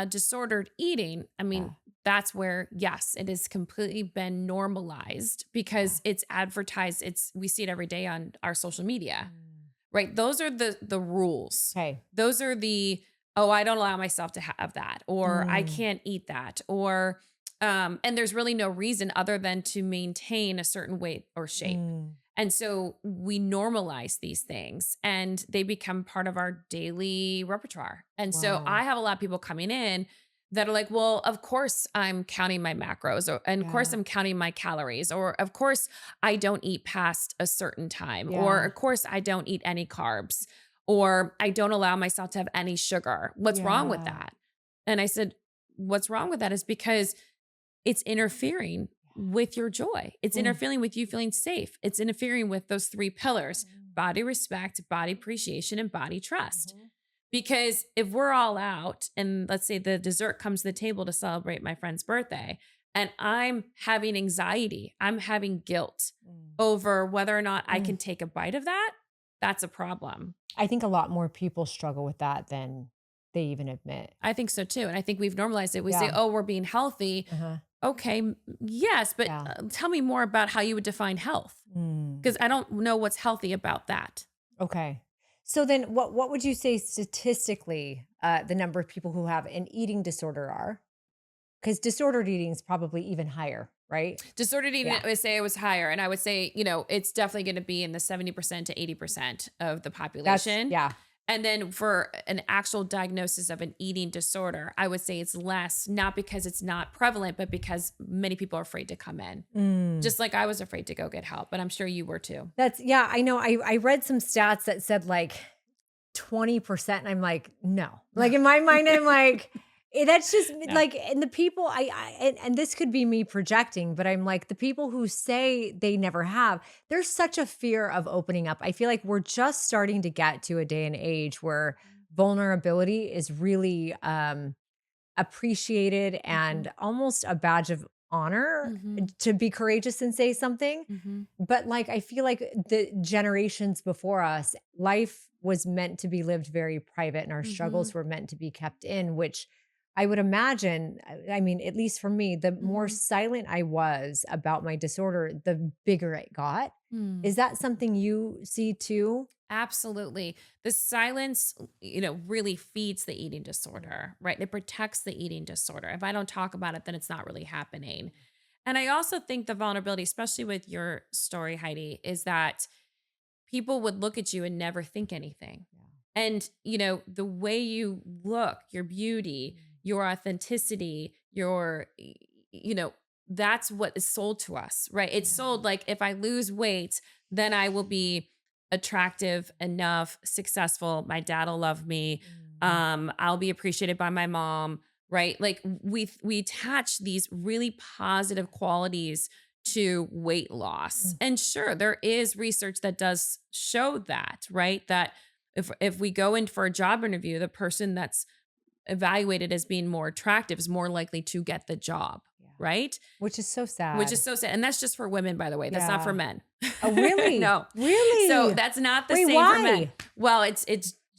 disordered eating, I Yeah, mean, that's where, yes, it has completely been normalized because yeah. it's advertised. We see it every day on our social media, Mm. right? Those are the rules. Okay. Those are oh, I don't allow myself to have that, or I Mm, can't eat that, or and there's really no reason other than to maintain a certain weight or shape. mm. And so we normalize these things and they become part of our daily repertoire. And so Wow. I have a lot of people coming in that are like, well, of course I'm counting my macros, and of course Yeah, I'm counting my calories, or of course I don't eat past a certain time, or yeah, of course I don't eat any carbs, or I don't allow myself to have any sugar. What's wrong with yeah. that? And I said, what's wrong with that is because it's interfering with your joy. It's Mm, interfering with you feeling safe. It's interfering with those three pillars: mm, body respect, body appreciation, and body trust. mhm. Because if we're all out and let's say the dessert comes to the table to celebrate my friend's birthday, and I'm having anxiety, I'm having guilt Mm, over whether or not I mm. can take a bite of that, that's a problem. I think a lot more people struggle with that than they even admit. I think so too. And I think we've normalized it. We say, Yeah. oh, we're being healthy. Uh-huh. Okay, yes, but Yeah. tell me more about how you would define health Mm. because I don't know what's healthy about that. Okay. So then what would you say statistically the number of people who have an eating disorder are? Because disordered eating is probably even higher, right? Disordered eating, Yeah. I would say it was higher. And I would say, it's definitely going to be in the 70% to 80% of the That's population. yeah. And then for an actual diagnosis of an eating disorder, I would say it's less, not because it's not prevalent, but because many people are afraid to come in. Mm. Just like I was afraid to go get help, but I'm sure you were too. That's yeah, I know. I read some stats that said like 20%, and I'm like, no. Like in my mind, I'm like, that's just No. like, and the people and this could be me projecting, but I'm like, the people who say they never have, there's such a fear of opening up. I feel like we're just starting to get to a day and age where vulnerability is really appreciated Mhm. and almost a badge of honor Mhm. to be courageous and say something. Mhm. But, like, I feel like the generations before us, life was meant to be lived very private and our struggles Mhm. were meant to be kept in, which I would imagine, I mean, at least for me, the more Mhm. silent I was about my disorder, the bigger it got. Mm. Is that something you see too? Absolutely. The silence, really feeds the eating Mm, disorder, right? It protects the eating disorder. If I don't talk about it, then it's not really happening. And I also think the vulnerability, especially with your story, Heidi, is that people would look at you and never think anything. yeah. And, the way you look, your beauty, Mm, your authenticity, that's what is sold to us, right? It's yeah. sold like if I lose weight, then I will be attractive enough, successful. My dad will love me. Mm, I'll be appreciated by my mom, right? Like we attach these really positive qualities to weight loss. Mm. And sure, there is research that does show that, right? That if we go in for a job interview, the person that's evaluated as being more attractive is more likely to get the job, Yeah. right? Which is so Which is sad. so sad. And that's just for women, by the way. That's not for Yeah. men. Oh, really? No. So Really? that's not the Wait, same for men. why? Well, it's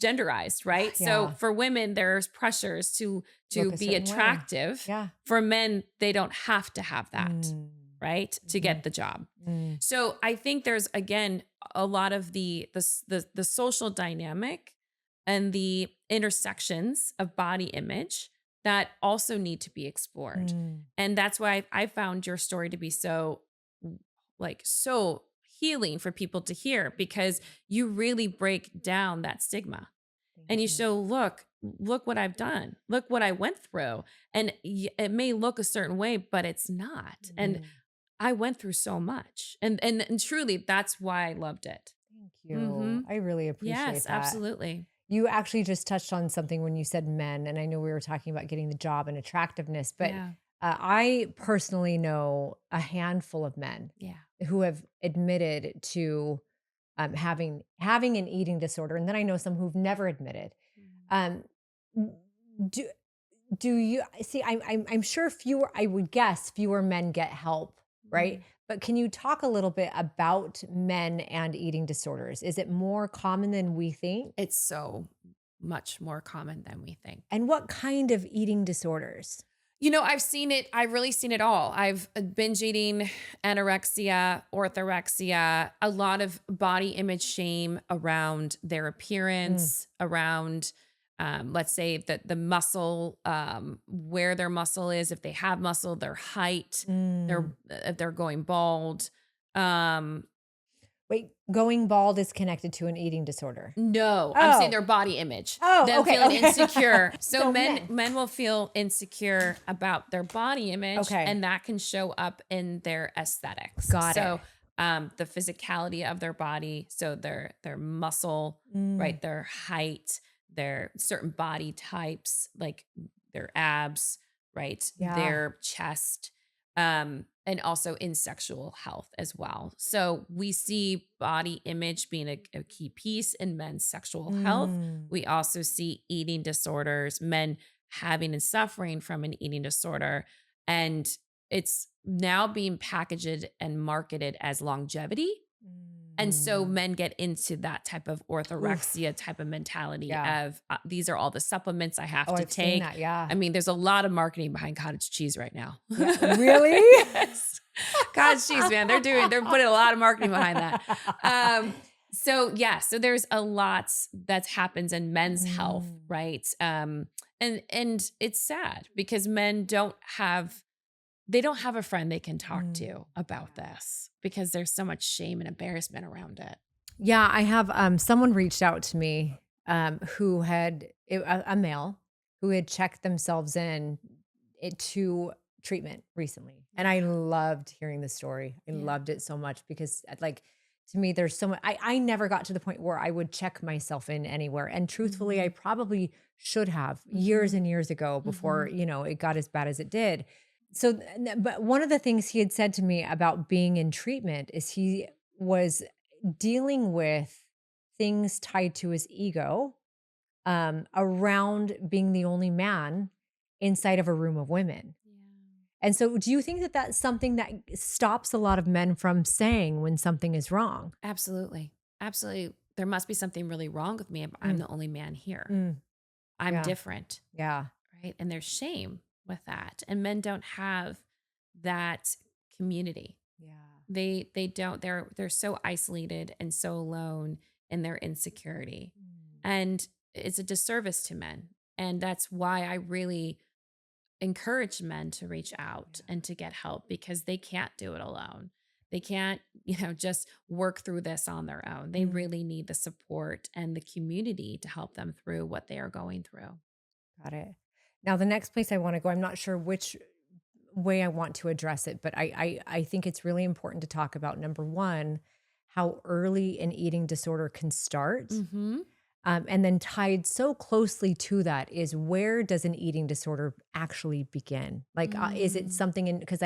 genderized, right? So Yeah. for women, there's pressures to Look a be certain way. attractive. Yeah. For men, they don't have to have that, Mm. right? To Mhm. get the job. Mm. So I think there's again a lot of the social dynamic and the intersections of body image that also need to be explored. Mm. And that's why I found your story to be so so healing for people to hear, because you really break down that stigma and Thank you you. show, look what I've done. Look what I went through. And it may look a certain way, but it's not. And Mm. I went through so much. And truly, that's why I loved it. Thank you. Mm-hmm. I really appreciate Yes, that. absolutely. You actually just touched on something when you said men, and I know we were talking about getting the job and attractiveness, but Yeah. I personally know a handful of men Yeah. who have admitted to having an eating disorder, and then I know some who've never admitted. Um, do do you see? I'm sure fewer. I would guess fewer men get help, right? Mm. But can you talk a little bit about men and eating disorders? Is it more common than we think? It's so much more common than we think. And what kind of eating disorders? I've seen it. I've really seen it all. I've binge eating, anorexia, orthorexia, a lot of body image shame around their appearance, around, let's say that the muscle, where their muscle is, if they have muscle, their height, if they're going bald. Wait, going bald is connected to an eating disorder. No, I'm saying Oh. their body image. Oh, Them okay, feeling okay. insecure. So, So men will feel insecure about their body image, Okay. and that can show up in their aesthetics. Got so, it. the physicality of their body, so their muscle, right, their height, their certain body types, like their abs, right, Yeah. their chest, and also in sexual health as well. So we see body image being a key piece in men's sexual health. We also see eating disorders, men having and suffering from an eating disorder. And it's now being packaged and marketed as longevity. And so men get into that type of orthorexia type of mentality Yeah. of these are all the supplements I have Oh, to I've seen take. that. Yeah. I mean, there's a lot of marketing behind cottage cheese right now. Yeah, really? Yes. Cottage cheese, man. They're putting a lot of marketing behind that. So there's a lot that happens in men's health, right? And it's sad because men don't have a friend they can talk to about this because there's so much shame and embarrassment around it. Yeah, I have someone reached out to me who had a male who had checked themselves in to treatment recently. And I loved hearing the story. I loved it so much because to me, there's so much, I never got to the point where I would check myself in anywhere. And truthfully, I probably should have years and years ago before, it got as bad as it did. So, but one of the things he had said to me about being in treatment is he was dealing with things tied to his ego around being the only man inside of a room of women. And so do you think that that's something that stops a lot of men from saying when something is wrong? Absolutely. Absolutely. There must be something really wrong with me if I'm the only man here. I'm Yeah. different. Yeah. Right. And there's shame with that. And men don't have that community. Yeah. They don't, they're so isolated and so alone in their insecurity. And it's a disservice to men. And that's why I really encourage men to reach out and to get help because they can't do it alone. They can't, just work through this on their own. They really need the support and the community to help them through what they are going through. Got it. Now, the next place I want to go, I'm not sure which way I want to address it, but I think it's really important to talk about, number one, how early an eating disorder can start. And then tied so closely to that is, where does an eating disorder actually begin? Like, is it something because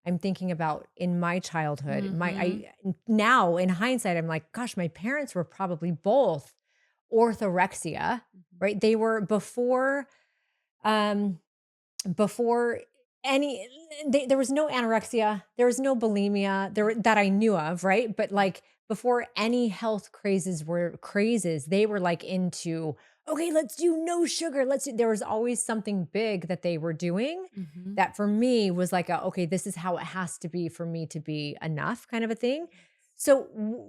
I'm thinking about in my childhood, Mhm. now in hindsight, I'm like, gosh, my parents were probably both orthorexia, Mhm. right? They were um, before any there was no anorexia, there was no bulimia that I knew of, right? But like before any health crazes, they were like into, okay, let's do no sugar. There was always something big that they were doing Mhm. that for me was like okay, this is how it has to be for me to be enough kind of a thing. So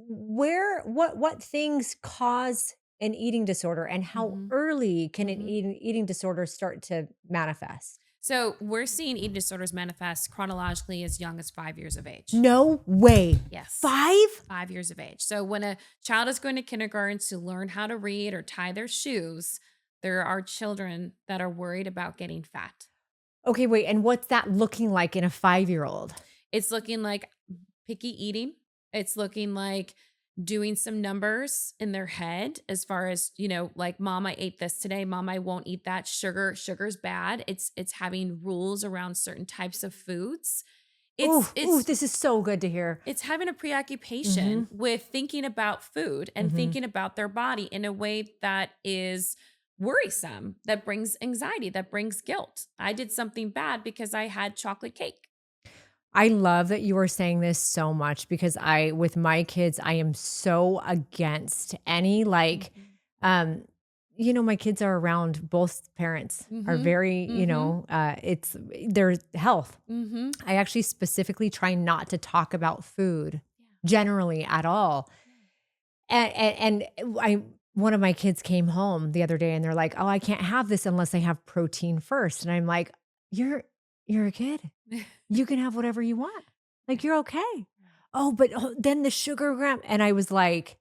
what things cause an eating disorder and how Mhm. early can an Mhm. eating disorder start to manifest? So we're seeing eating disorders manifest chronologically as young as 5 years of age. No way. Yes. 5? 5 years of age. So when a child is going to kindergarten to learn how to read or tie their shoes, there are children that are worried about getting fat. Okay, wait, and what's that looking like in a 5-year-old? It's looking like picky eating. It's looking like doing some numbers in their head as far as, like mom, I ate this today. Mom, I won't eat that. Sugar's bad. It's having rules around certain types of foods. Ooh, It's ooh, it's this is so good to hear. it's having a preoccupation Mhm, with thinking about food and mhm. thinking about their body in a way that is worrisome, that brings anxiety, that brings guilt. I did something bad because I had chocolate cake. I love that you are saying this so much because with my kids, I am so against any Mhm. um, my kids are around both parents are Mhm. very, Mhm. it's their health. Mhm. I actually specifically try not to talk about food Yeah. generally at all. Yeah. And I one of my kids came home the other day and they're like, "Oh, I can't have this unless I have protein first." And I'm like, "You're a kid. You can have whatever you want. Like, Right. you're okay." Right. "Oh, but then the sugar gram." And I was like,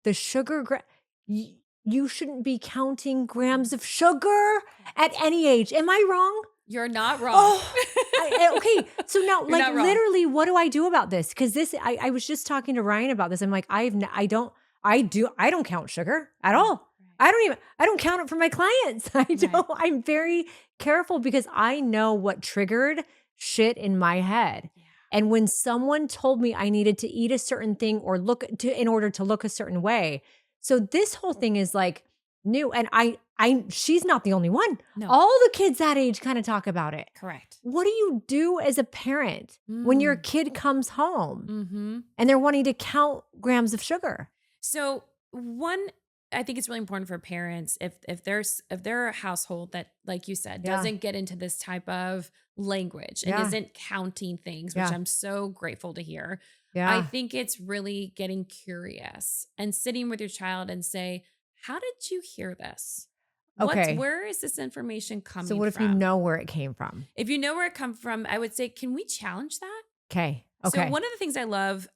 "The sugar gram you shouldn't be counting grams Mhm. of sugar at Correct. any age. Am I wrong?" You're not wrong. Oh, okay. So now, You're like, not wrong. literally, what do I do about this? Because I was just talking to Ryan about this. I'm like, I don't count sugar at Right. all. I don't count it for my clients. I Right. Right. don't, I'm very careful because I know what triggered shit in my head. Yeah. And when someone told me I needed to eat a certain thing or in order to look a certain way. So this whole thing is like new. And she's not the only one. No. All the kids that age kind of talk about it. Correct. What do you do as a parent when your Mm. kid comes home Mhm. and they're wanting to count grams of sugar? So one, I think it's really important for parents if they're a household that, like you said, Yeah. doesn't get into this type of language and Yeah. isn't counting things, which Yeah. I'm so grateful to hear. I Yeah. think it's really getting curious and sitting with your child and say, how did you hear this? Okay. Where is this information So coming what if you from? know where it came from? If you know where it comes from, I would say, can we challenge that? Okay. So Okay. one of the things I love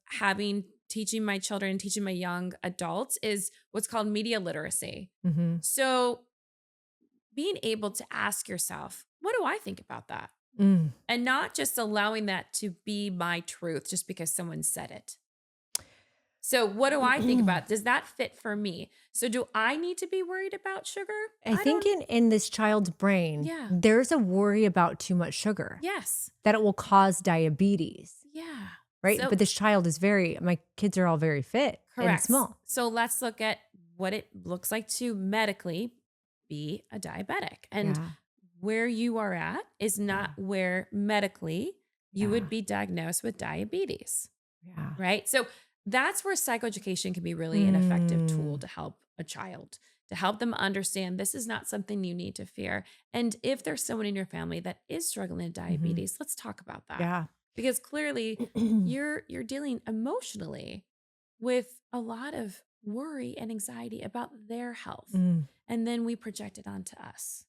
teaching my children, teaching my young adults is what's called media literacy. Mhm. So being able to ask yourself, what do I think about that? Mm. And not just allowing that to be my truth just because someone said it. So what do I think about? Does that fit for me? So do I need to be worried about sugar? I I think don't. in this child's brain, Yeah. there's a worry about too much sugar, Yes. that it will cause diabetes, Yeah. right? So But this child is my kids are all very fit and correct. small. So let's look at what it looks like to medically be a diabetic. And Yeah. where you are at is Yeah. not where medically you Yeah. would be diagnosed with diabetes, Yeah. right? So that's where psychoeducation can be really an effective tool Mm. to help a child, to help them understand this is not something you need to fear. And if there's someone in your family that is struggling with Mhm. diabetes, let's talk about that. Yeah. Because clearly you're dealing emotionally with a lot of worry and anxiety about their health. Mm. And then we project it onto us.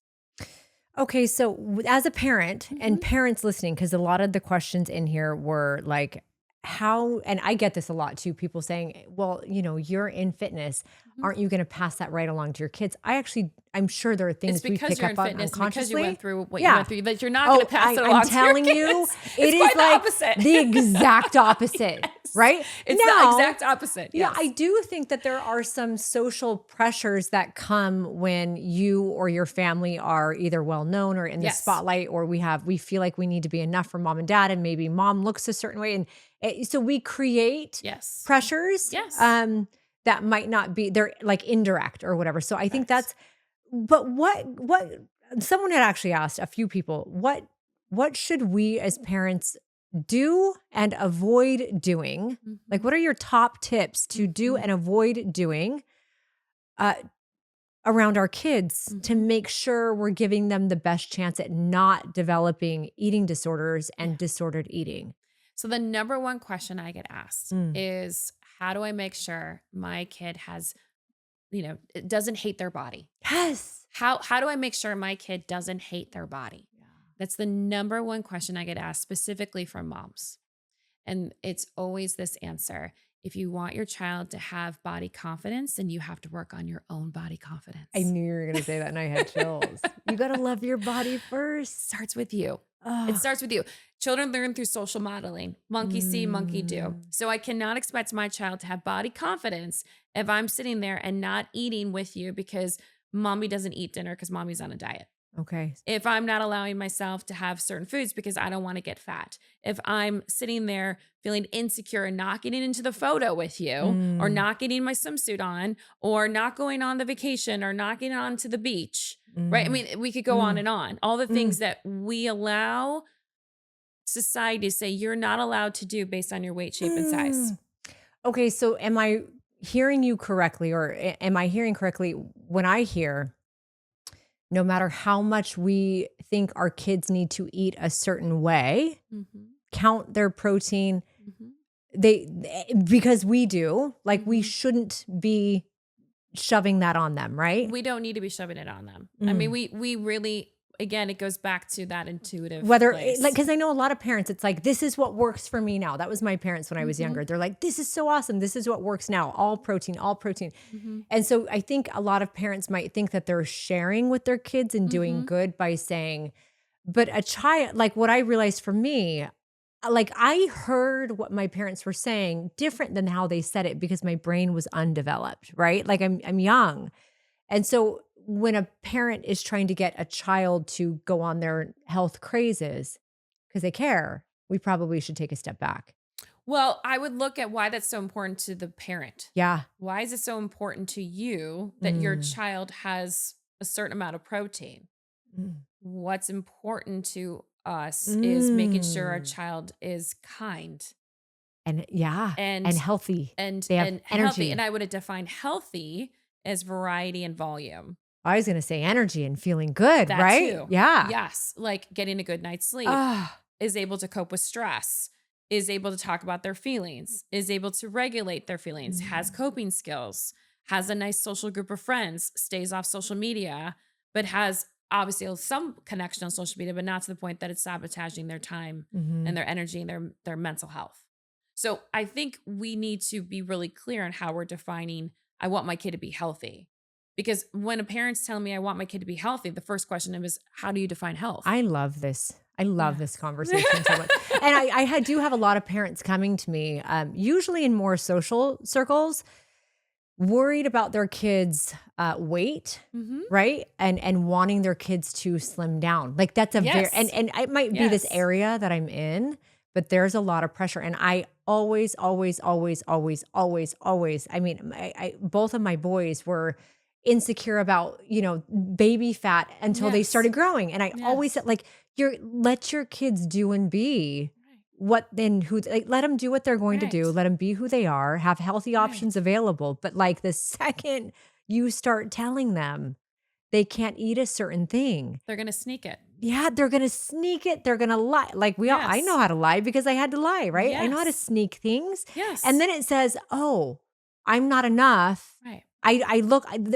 Okay, so as a parent and Mhm. parents listening, because a lot of the questions in here were like, how, and I get this a lot too, people saying, well, you're in fitness. aren't you going to pass that right along to your kids? I'm sure there are It's things we because pick you're in up on fitness, and because you went unconsciously. through what you Yeah. went through, that you're not going to pass it I'm along to your telling you, kids. it It's is quite the like opposite. the exact opposite, Yes. right? It's Now, the exact opposite. yeah, Yes. I do think that there are some social pressures that come when you or your family are either well known or in the Yes. spotlight, or we feel like we need to be enough for mom and dad, and maybe mom looks a certain way, and so we create Yes. pressures Yes. that might not be, they're like indirect or whatever. So I think Correct. but what someone had actually asked a few people, what should we as parents do and avoid doing? Like, Mhm. what are your top tips to do and Mhm. avoid doing uh, around our kids to Mhm. make sure we're giving them the best chance at not developing eating disorders Yeah. and disordered eating? So the number one question I get asked Mm. is, how do I make sure my kid has, it doesn't hate their body? Yes. How do I make sure my kid doesn't hate their body? Yeah. That's the number one question I get asked specifically from moms. And it's always this answer. If you want your child to have body confidence, then you have to work on your own body confidence. I knew you were going to say that and I had chills. You got to love your body first. Starts with you. It Oh. starts with you. Children learn through social modeling. Monkey see, monkey do. Mm. So I cannot expect my child to have body confidence if I'm sitting there and not eating with you because mommy doesn't eat dinner because mommy's on a diet. Okay. If I'm not allowing myself to have certain foods because I don't want to get fat. If I'm sitting there feeling insecure and not getting into the photo with you, or Mm. not getting my swimsuit on, or not going on the vacation, or not getting on to the beach, right? I mean, we could go on and on. All the things that we allow society to say you're not allowed to do based on your weight, shape, and size. Okay, so am I hearing you correctly, or am I hearing correctly when I hear no matter how much we think our kids need to eat a certain way, Mhm. count their protein, Mhm. because we do, like we Mhm. shouldn't be shoving that on them, right? We don't need to be shoving it on them. I mean, we really, again, it goes back to that intuitive Whether place. like, because I know a lot of parents, it's like, this is what works for me now. That was my parents when I was younger. They're like, this is so awesome. This is what works now. All protein, all protein. Mhm. And so I think a lot of parents might think that they're sharing with their kids and doing good by saying, but a child, like what I realized for me, like I heard what my parents were saying different than how they said it because my brain was undeveloped, right? Like I'm young. And so when a parent is trying to get a child to go on their health crazes because they care, we probably should take a step back. Well, I would look at why that's so important to the parent. Yeah. Why is it so important to you that your child has a certain amount of protein? Mm. What's important to us is making sure our Mm. child is kind And yeah, and and healthy. and They have and healthy. energy. And I would have defined healthy as variety and volume. I was going to say energy and feeling good, That right? too. Yeah. Yes. Like getting a good night's sleep, Ah. is able to cope with stress, is able to talk about their feelings, is able to regulate their feelings, has coping skills, has a nice social group of friends, stays off social media, but has obviously some connection on social media, but not to the point that it's sabotaging their time and their energy and their mental health. So I think we need to be really clear on how we're defining, I want my kid to be healthy. Because when a parent's telling me I want my kid to be healthy, the first question is, how do you define health? I love this. I love this Yes. conversation so much. And I do have a lot of parents coming to me, usually in more social circles, worried about their kids' weight, Mhm. right? And wanting their kids to slim down. Like that's a very, Yes. and it might be this Yes. area that I'm in, but there's a lot of pressure. And I always, I mean, both of my boys were insecure about, baby fat until they Yes. started growing. And I always Yes. said, like, let your kids do and be what then who, like, let them do what they're going to do. Right. Let them be who they are, have healthy options Right. available. But like the second you start telling them they can't eat a certain thing, They're going to sneak it. yeah, they're going to sneak it. They're going to lie. Like I know Yes. how to lie because I had to lie, right? I know how to Yes. sneak things. Yes. And then it says, oh, I'm not enough. Right.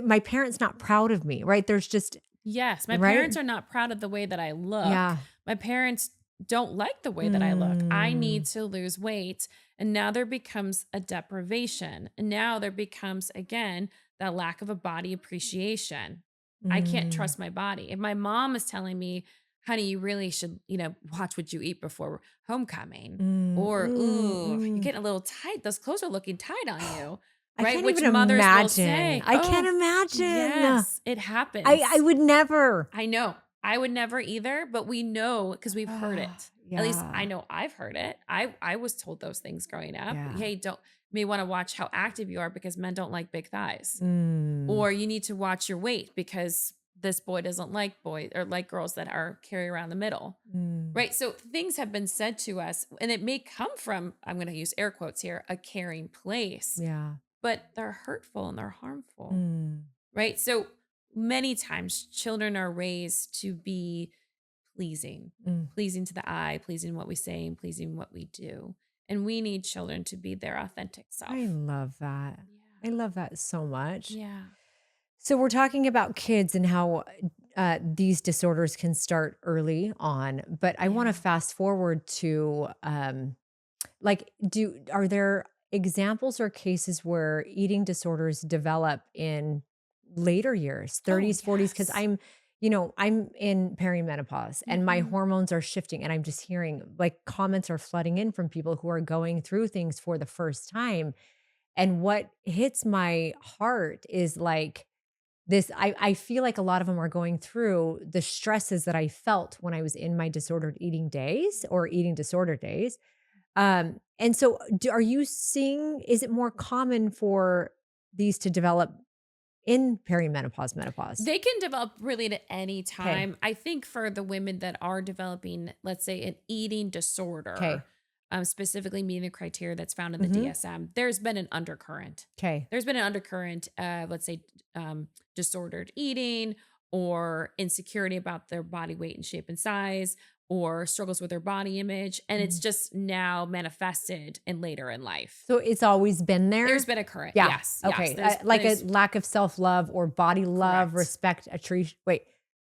My parents not proud of me, right? There's just, Yes. My right? parents are not proud of the way that I look. Yeah. My parents don't like the way that I look. I need to lose weight. And now there becomes a deprivation. And now there becomes, again, that lack of a body appreciation. I can't Mm, trust my body. If my mom is telling me, honey, you really should, watch what you eat before homecoming, mm, or, mm, ooh, you're mm. getting a little tight. Those clothes are looking tight on you, I right? can't Which even mothers will imagine. say, I can't oh, imagine. yes, it I happens. would never. I know. I would never either, but we know because we've heard Ah, it. At least I yeah. know I've heard it. I was told those things growing up. Yeah. Hey, don't you may want to watch how active you are because men don't like big thighs. Mm, Or you need to watch your weight because this boy doesn't like boys or like girls that are carry around the middle. mm. Right. So things have been said to us, and it may come from, I'm going to use air quotes here, a caring place, Yeah. but they're hurtful and they're harmful. Mm, Right. So many times children are raised to be pleasing, mm. pleasing to the eye, pleasing what we say, and pleasing what we do. And we need children to be their authentic I self. love that. I love that so much. Yeah. So we're talking about kids and how these disorders can start early on, but I want to Yeah. fast forward to like are there examples or cases where eating disorders develop in later years, Oh, 30s, 40s? Because yes. I'm in perimenopause and my Mhm. hormones are shifting, and I'm just hearing like comments are flooding in from people who are going through things for the first time. And what hits my heart is like this I feel like a lot of them are going through the stresses that I felt when I was in my disordered eating days or eating disorder days. And so are you seeing, is it more common for these to develop in perimenopause, menopause? They can develop really at any Okay. time. I think for the women that are developing, let's say, an eating Okay. disorder, specifically meeting the criteria that's found in the Mm-hmm. DSM, there's been an undercurrent. Okay. There's been an undercurrent of, let's say, disordered eating or insecurity about their body weight and shape and size or struggles with their body image. And it's Mhm. just now manifested in later in life. So it's always been There's there? been a current. Yeah. Yes. Yes. Okay. Like a There's lack of self-love or body love, correct. respect,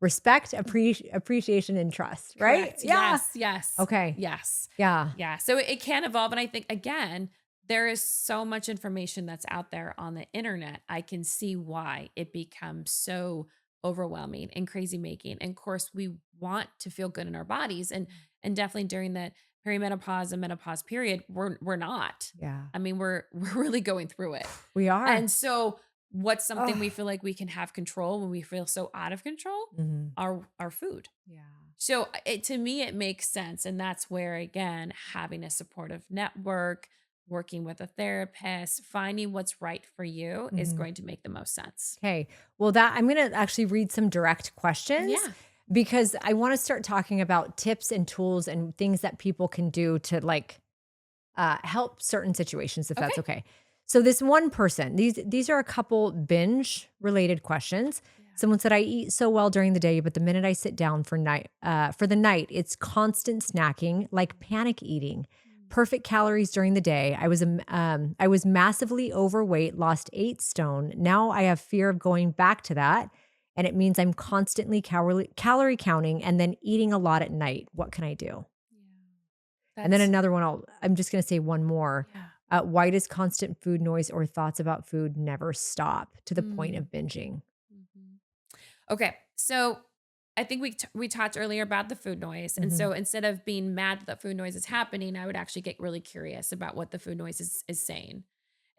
respect, appreciation, and trust, right? Correct. Yeah. Yes. Yes. Okay. Yes. Yeah. Yeah. So it can evolve. And I think, again, there is so much information that's out there on the internet. I can see why it becomes so overwhelming and crazy making. And of course, we want to feel good in our bodies. And definitely during that perimenopause and menopause period, we're not. Yeah. I mean, we're really going through it. We are. And so what's something Oh. we feel like we can have control when we feel so out of control? Mhm. Our food. Yeah. So to me, it makes sense. And that's where, again, having a supportive network, working with a therapist, finding what's right for you is Mhm. going to make the most sense. Okay. Well, I'm going to actually read some direct questions Yeah. because I want to start talking about tips and tools and things that people can do to like help certain situations, if Okay. that's okay. So this one person, these are a couple binge related questions. Yeah. Someone said, "I eat so well during the day, but the minute I sit down for the night, it's constant snacking, like panic eating. Perfect calories during the day. I was massively overweight, lost 8 stone. Now I have fear of going back to that, and it means I'm constantly calorie counting and then eating a lot at night. What can I do?" Yeah. And then That's, another one, I'm just going to say one more. yeah. Why does constant food noise or thoughts about food never stop to the point of Mm. binging? Mhm. Okay. So I think we talked earlier about the food noise. And Mhm. so instead of being mad that food noise is happening, I would actually get really curious about what the food noise is saying.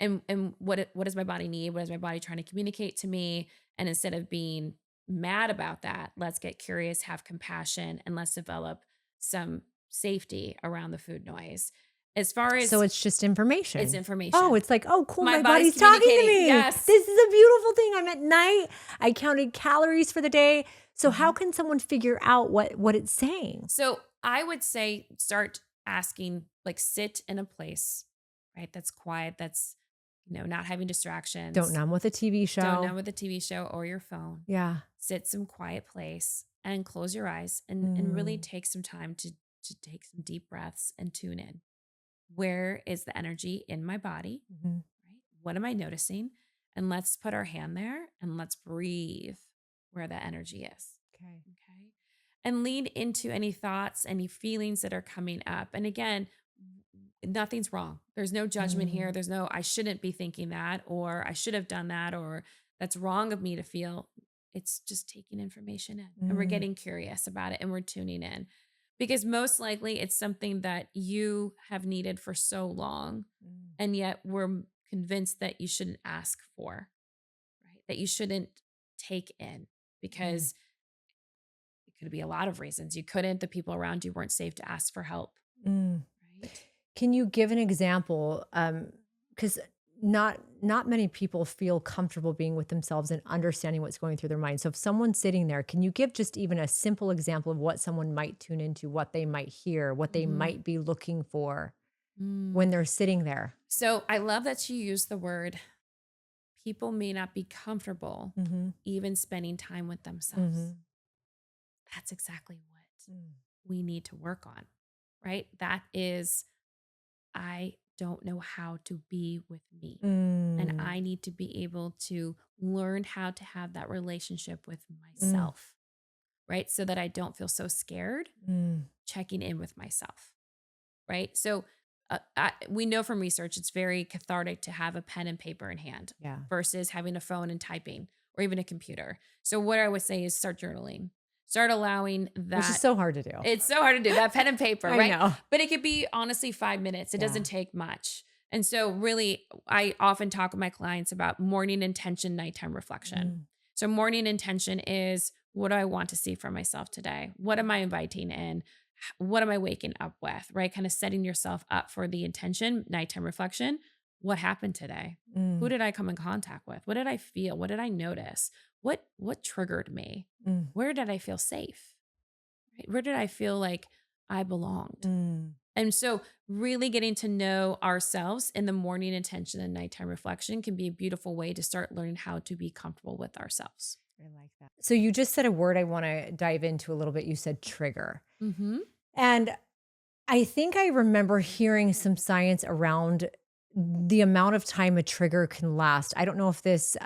And what does my body need? What is my body trying to communicate to me? And instead of being mad about that, let's get curious, have compassion, and let's develop some safety around the food noise. As far So as it's just it's information. Oh, information, it's like, oh, cool. my My body's body's talking to communicating. me. Yes. This is a beautiful thing. I'm at night. I counted calories for the day. So how Mhm. can someone figure out what it's saying? So I would say start asking, like sit in a place, right? That's quiet, that's, not having Don't distractions. numb with a TV Don't know show. with a TV show or your phone. Yeah. Sit some quiet place and close your eyes and really Mm. take some time to take some deep breaths and tune in. Where is the energy in my body? Mhm. Right? What am I noticing? And let's put our hand there and let's breathe where the energy is. Okay. Okay. And lean into any thoughts, any feelings that are coming up. And again, nothing's wrong. There's no judgment here. Mm. There's no, I shouldn't be thinking that, or I should have done that, or That's wrong of me to feel. It's just taking information in and we're Mm, getting curious about it and we're tuning in because most likely it's something that you have needed for so long. mm, And yet we're convinced that you shouldn't ask for, right? That you shouldn't take in mm, because it could be a lot of reasons. You couldn't, the people around you weren't safe to ask for help, mm. right? Can you give an example? Because not many people feel comfortable being with themselves and understanding what's going through their mind. So if someone's sitting there, can you give just even a simple example of what someone might tune into, what they might hear, what they Mm-hmm. might be looking for Mm. when they're sitting there? So I love that you use the word people may not be comfortable Mm-hmm. even spending time with themselves. Mm-hmm. That's exactly what Mm, we need to work on, right? That is, I don't know how to be with me. And mm, I need to be able to learn how to have that relationship with mm, myself, right? So that I don't feel so scared mm. checking in with myself, right? So we know from research it's very cathartic to have a pen and paper in hand Yeah. versus having a phone and typing or even a computer. So what I would say is start journaling. Start allowing Which is that. so hard to do. It's so hard to do that pen and paper, I right? know. But it could be honestly 5 minutes. It Yeah. doesn't take much. And so, really, I often talk with my clients about morning intention, nighttime reflection. Mm, So, morning intention is what do I want to see from myself today? What am I inviting in? What am I waking up with, right? Kind of setting yourself up for the intention, nighttime reflection. What happened today? Who mm, did I come in contact with? What did I feel? What did I notice? What triggered me? mm, Where did I feel safe? Right? Where did I feel like I belonged? mm. And so, really getting to know ourselves in the morning intention and nighttime reflection can be a beautiful way to start learning how to be comfortable with ourselves. I like that. So you just said a word I want to dive into a little bit. You said trigger. Mm-hmm. And I think I remember hearing some science around the amount of time a trigger can last. I don't know if this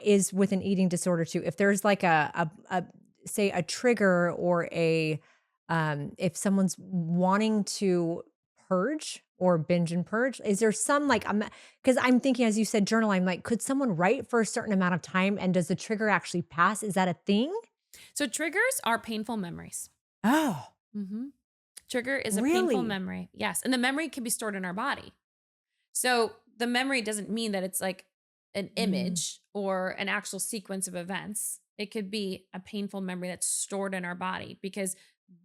is with an eating disorder too. If there's like a say a trigger or a if someone's wanting to purge or binge and purge, is there some like because I'm thinking as you said journal, I'm like, could someone write for a certain amount of time and does the trigger actually pass? Is that a thing? So, triggers are painful memories. Oh, Mm-hmm. Trigger is a painful really? memory. Yes. And the memory can be stored in our body. So, the memory doesn't mean that it's like an Mm, image or an actual sequence of events. It could be a painful memory that's stored in our body because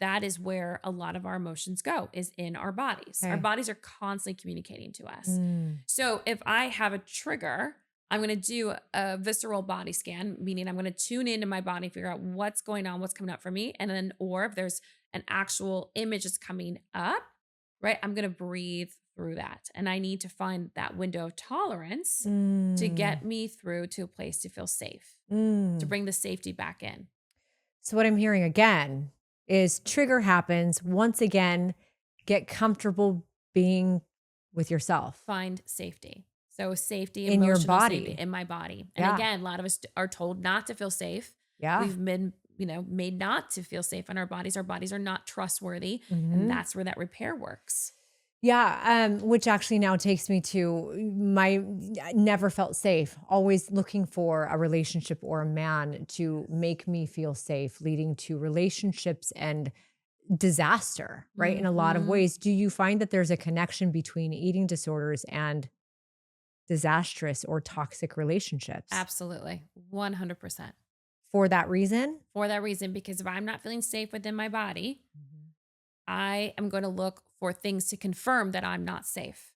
that is where a lot of our emotions go is in our bodies. Our okay. bodies are constantly communicating to us. Mm, So if I have a trigger, I'm going to do a visceral body scan, meaning I'm going to tune into my body, figure out what's going on, what's coming up for me. And then, or if there's an actual image that's coming up, right? I'm going to breathe through that. And I need to find that window of tolerance to mm, get me through to a place to feel safe, to mm. bring the safety back in. So what I'm hearing again is trigger happens. Once again, get comfortable being with yourself Find safety. So safety, in your emotional safety body. in my body. And Yeah. again, a lot of us are told not to feel safe. Yeah. We've been, made not to feel safe in our bodies. Our bodies are not trustworthy. And Hmm. that's where that repair works. Yeah. Which actually now takes me to my I never felt safe, always looking for a relationship or a man to make me feel safe, leading to relationships and disaster, right? In a lot of Hmm. ways. Do you find that there's a connection between eating disorders and disastrous or toxic relationships Absolutely. 100%. for that reason? For that reason, because if I'm not feeling safe within my body, Mhm. I am going to look for things to confirm that I'm not safe.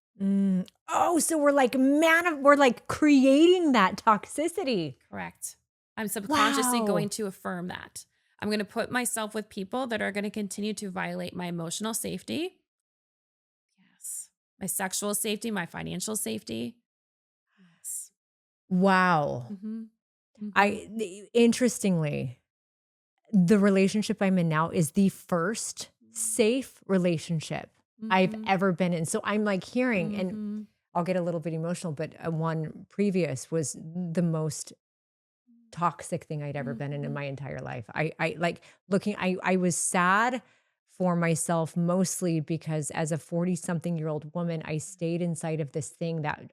Oh, so we're like we're like creating that toxicity. Correct. I'm subconsciously going Wow. to affirm that. I'm going to put myself with people that are going to continue to violate my emotional safety. Yes. My sexual safety, my financial safety. Yes. Wow. Mm-hmm. Mm-hmm. Interestingly, the relationship I'm in now is the first safe relationship I've Mm-hmm. ever been in. So I'm like hearing, and Mm-hmm. I'll get a little bit emotional, but one previous was the most toxic thing I'd ever been in Mm-hmm. my entire life. I like looking, I was sad for myself mostly because as a 40 something year old woman, I stayed inside of this thing that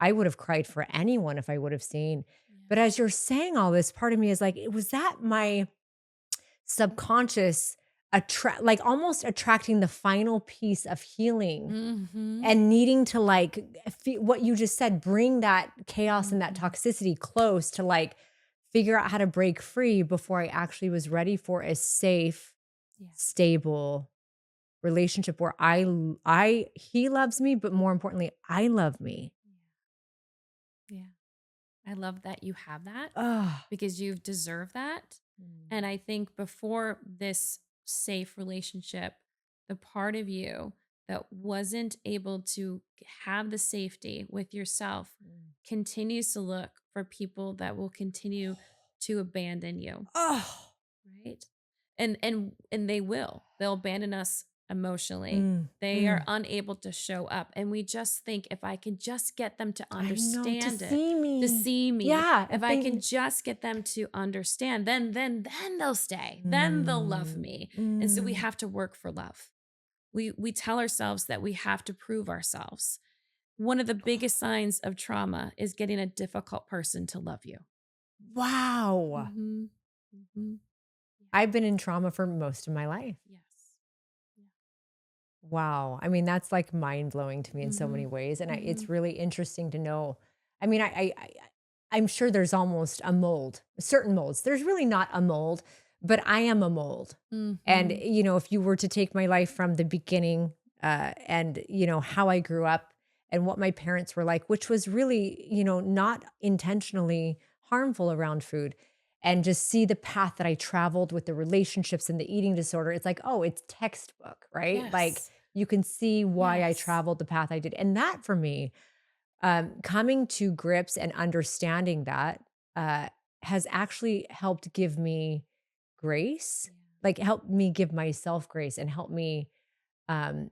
I would have cried for anyone if I would have seen. Yeah. But as you're saying all this, part of me is like, was that my subconscious like almost attracting the final piece of healing Mhm. and needing to like what you just said, bring that chaos and that Mhm. toxicity close to like figure out how to break free before I actually was ready for a safe, Yeah. stable relationship where he loves me, but more importantly, I love me. Yeah. I love that you have that Oh. because you've deserved that. And I think before this safe relationship, the part of you that wasn't able to have the safety with yourself continues to look for people that will continue to abandon you, Oh. right? And they will. They'll abandon us emotionally. Mm, They are mm. unable to show up. And we just think if I can just get them to I know, to understand it, see to me. see me, Yeah, if if I can they just get them to understand, then they'll stay. Then they'll love mm, me. And so we mm. have to work for love. We tell ourselves that we have to prove ourselves. One of the biggest signs of trauma is getting a difficult person to love you. Wow. Mhm. Mhm. I've been in trauma for most of my life. Yes. Yeah. Wow. I mean, that's like mind blowing to me in so many Mhm. ways. And it's Mhm. really interesting to know. I mean, I'm sure there's almost a mold, certain molds. There's really not a mold, but I am a mold. And, Mhm. if you were to take my life from the beginning and, how I grew up and what my parents were like, which was really, not intentionally harmful around food, and just see the path that I traveled with the relationships and the eating disorder, it's like, oh, it's textbook, right? Like, Yes. you can see why I Yes. traveled the path I did. And that for me, coming to grips and understanding that uh, has actually helped give me grace, Yeah. like help me give myself grace and help me um,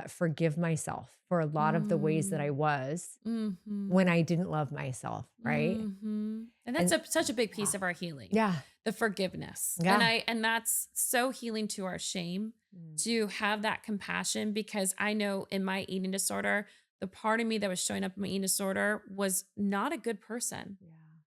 forgive myself for a lot of the ways that I Mm. was when Mhm. I didn't love myself, right? Mhm. And that's And such a big yeah, piece of our healing, yeah, the forgiveness. And yeah. that's so healing to our shame Mm, to have that compassion because I know in my eating disorder, the part of me that was showing up in my eating disorder was not a good person. yeah.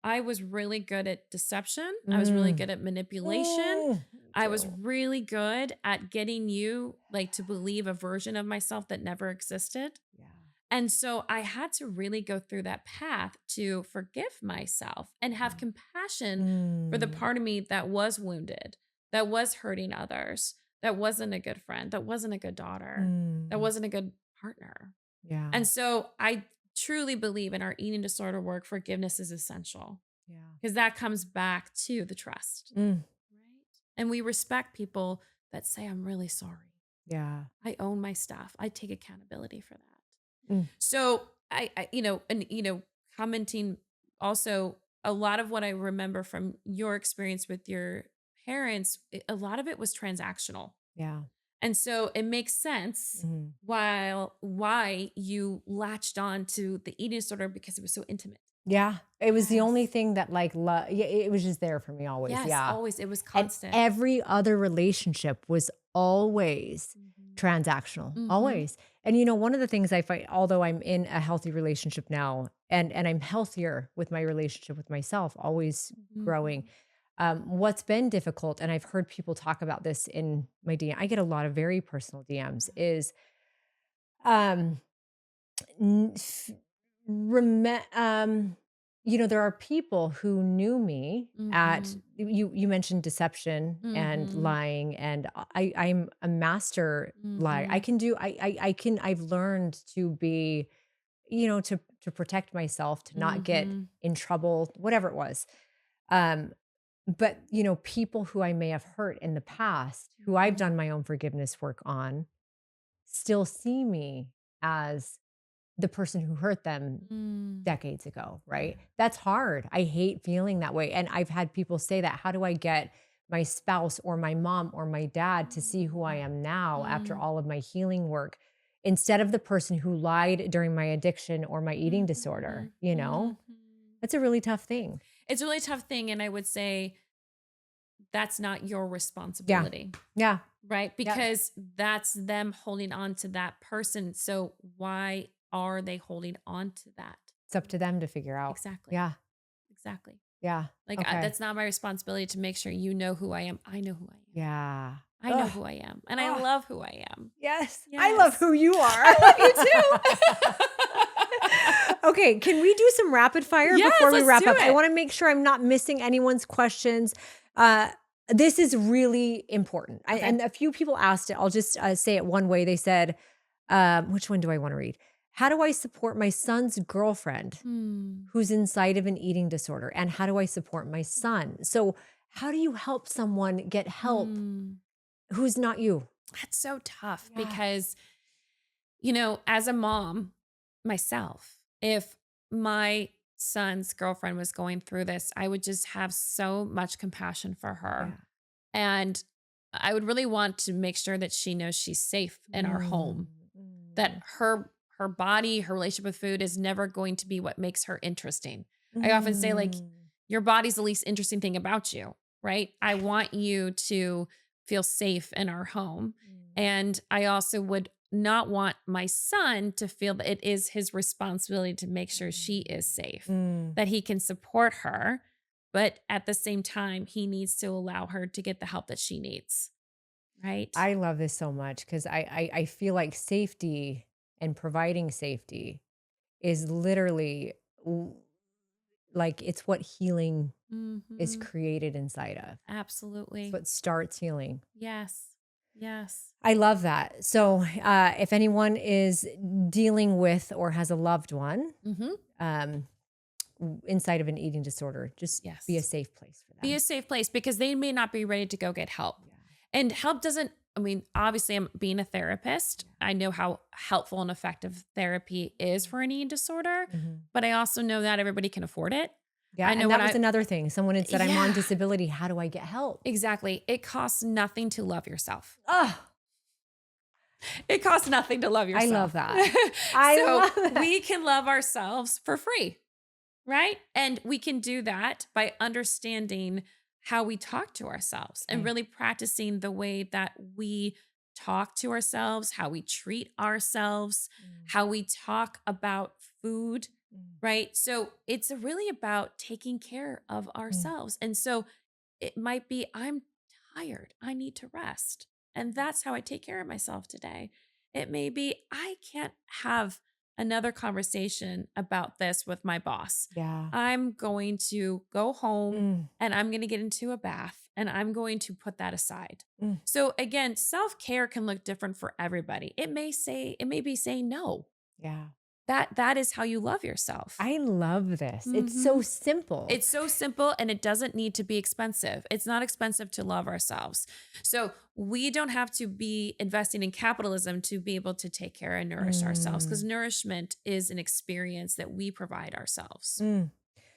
I was really good at deception. I was really Mm. good at manipulation. Me I was too. really good at getting you like to believe a version of myself that never existed. Yeah. And so I had to really go through that path to forgive myself and have compassion for the Mm. part of me that was wounded, that was hurting others, that wasn't a good friend, that wasn't a good daughter, that Mm. wasn't a good partner. Yeah. And so I truly believe in our eating disorder work, forgiveness is essential Yeah. because that comes back to the trust, Mm. right? And we respect people that say, I'm really sorry. Yeah. I own my stuff. I take accountability for that. Mm. So commenting also a lot of what I remember from your experience with your parents, a lot of it was transactional. Yeah. And so it makes sense Mhm. why you latched on to the eating disorder because it was so intimate. Yeah. It was the only Yes. thing that like yeah, it was just there for me always. Yes, Yeah. always. It was And constant. every other relationship was always Mhm. transactional, Mhm. always. And one of the things I find, although I'm in a healthy relationship now, and I'm healthier with my relationship with myself, always growing. Mhm. What's been difficult, and I've heard people talk about this in my DM, I get a lot of very personal DMs, is um N f remem there are people who knew me at Mhm. you mentioned deception and Mhm. lying, and I'm a master liar. I Mhm. can do I've learned to be, to protect myself, to not get Mhm. in trouble, whatever it was. Um, but, people who I may have hurt in the past, who I've Mhm. done my own forgiveness work on, still see me as the person who hurt them Mm. decades ago, Yeah. right? That's hard. I hate feeling that way. And I've had people say that, how do I get my spouse or my mom or my dad to see who I Mm. am now after Mm. all of my healing work instead of the person who lied during my addiction or my eating disorder, Mhm. Mhm. That's a really tough thing. It's a really tough thing, and I would say that's not your Yeah. responsibility, Yeah. right? Yep. Because that's them holding on to that person. So why are they holding on to that? It's up to them to figure out. Exactly. Yeah. Exactly. Yeah. Like Okay. that's not my responsibility to make sure you know who I am. I know who I am. Yeah. I know Ugh. who I am. And I Ugh. love who I am. Yes. I love Yes. who you are. I love you too. Okay. Can we do some rapid fire Yes, before we let's wrap do up? I it. want to make sure I'm not missing anyone's questions. This is really important. Okay. And a few people asked it. I'll just say it one way. They said, which one do I want to read? How do I support my son's girlfriend who's inside of an eating disorder? And how do I support my son? So how do you help someone get help who's not you? That's so tough Yeah. because, you know, as a mom myself, if my son's girlfriend was going through this, I would just have so much compassion for her. And I would really want to make sure that she knows she's safe in our home, that her body, her relationship with food is never going to be what makes her interesting. I often say, like, your body's the least interesting thing about you, right? I want you to feel safe in our home. And I also would not want my son to feel that it is his responsibility to make sure she is safe, that he can support her. But at the same time, he needs to allow her to get the help that she needs, right? I love this so much because I feel like safety and providing safety is literally like it's what healing is created inside of. Absolutely. It's what starts healing. Yes. Yes. I love that. So if anyone is dealing with or has a loved one inside of an eating disorder, just be a safe place for them. Be a safe place because they may not be ready to go get help. Yeah. And help doesn't, I mean, obviously I'm being a therapist. I know how helpful and effective therapy is for an eating disorder, but I also know not everybody can afford it. Yeah, I know and that was another thing. Someone had said, I'm on disability. How do I get help? Exactly. It costs nothing to love yourself. Oh, it costs nothing to love yourself. I love that. I love that. We can love ourselves for free, right? And we can do that by understanding how we talk to ourselves and really practicing the way that we talk to ourselves, how we treat ourselves, how we talk about food, right? So it's really about taking care of ourselves. And so it might be, I'm tired, I need to rest. And that's how I take care of myself today. It may be, I can't have another conversation about this with my boss. Yeah. I'm going to go home and I'm going to get into a bath and I'm going to put that aside. So again, self-care can look different for everybody. It may be saying no. Yeah. That is how you love yourself. I love this. It's so simple. It's so simple and it doesn't need to be expensive. It's not expensive to love ourselves. So we don't have to be investing in capitalism to be able to take care and nourish ourselves because nourishment is an experience that we provide ourselves.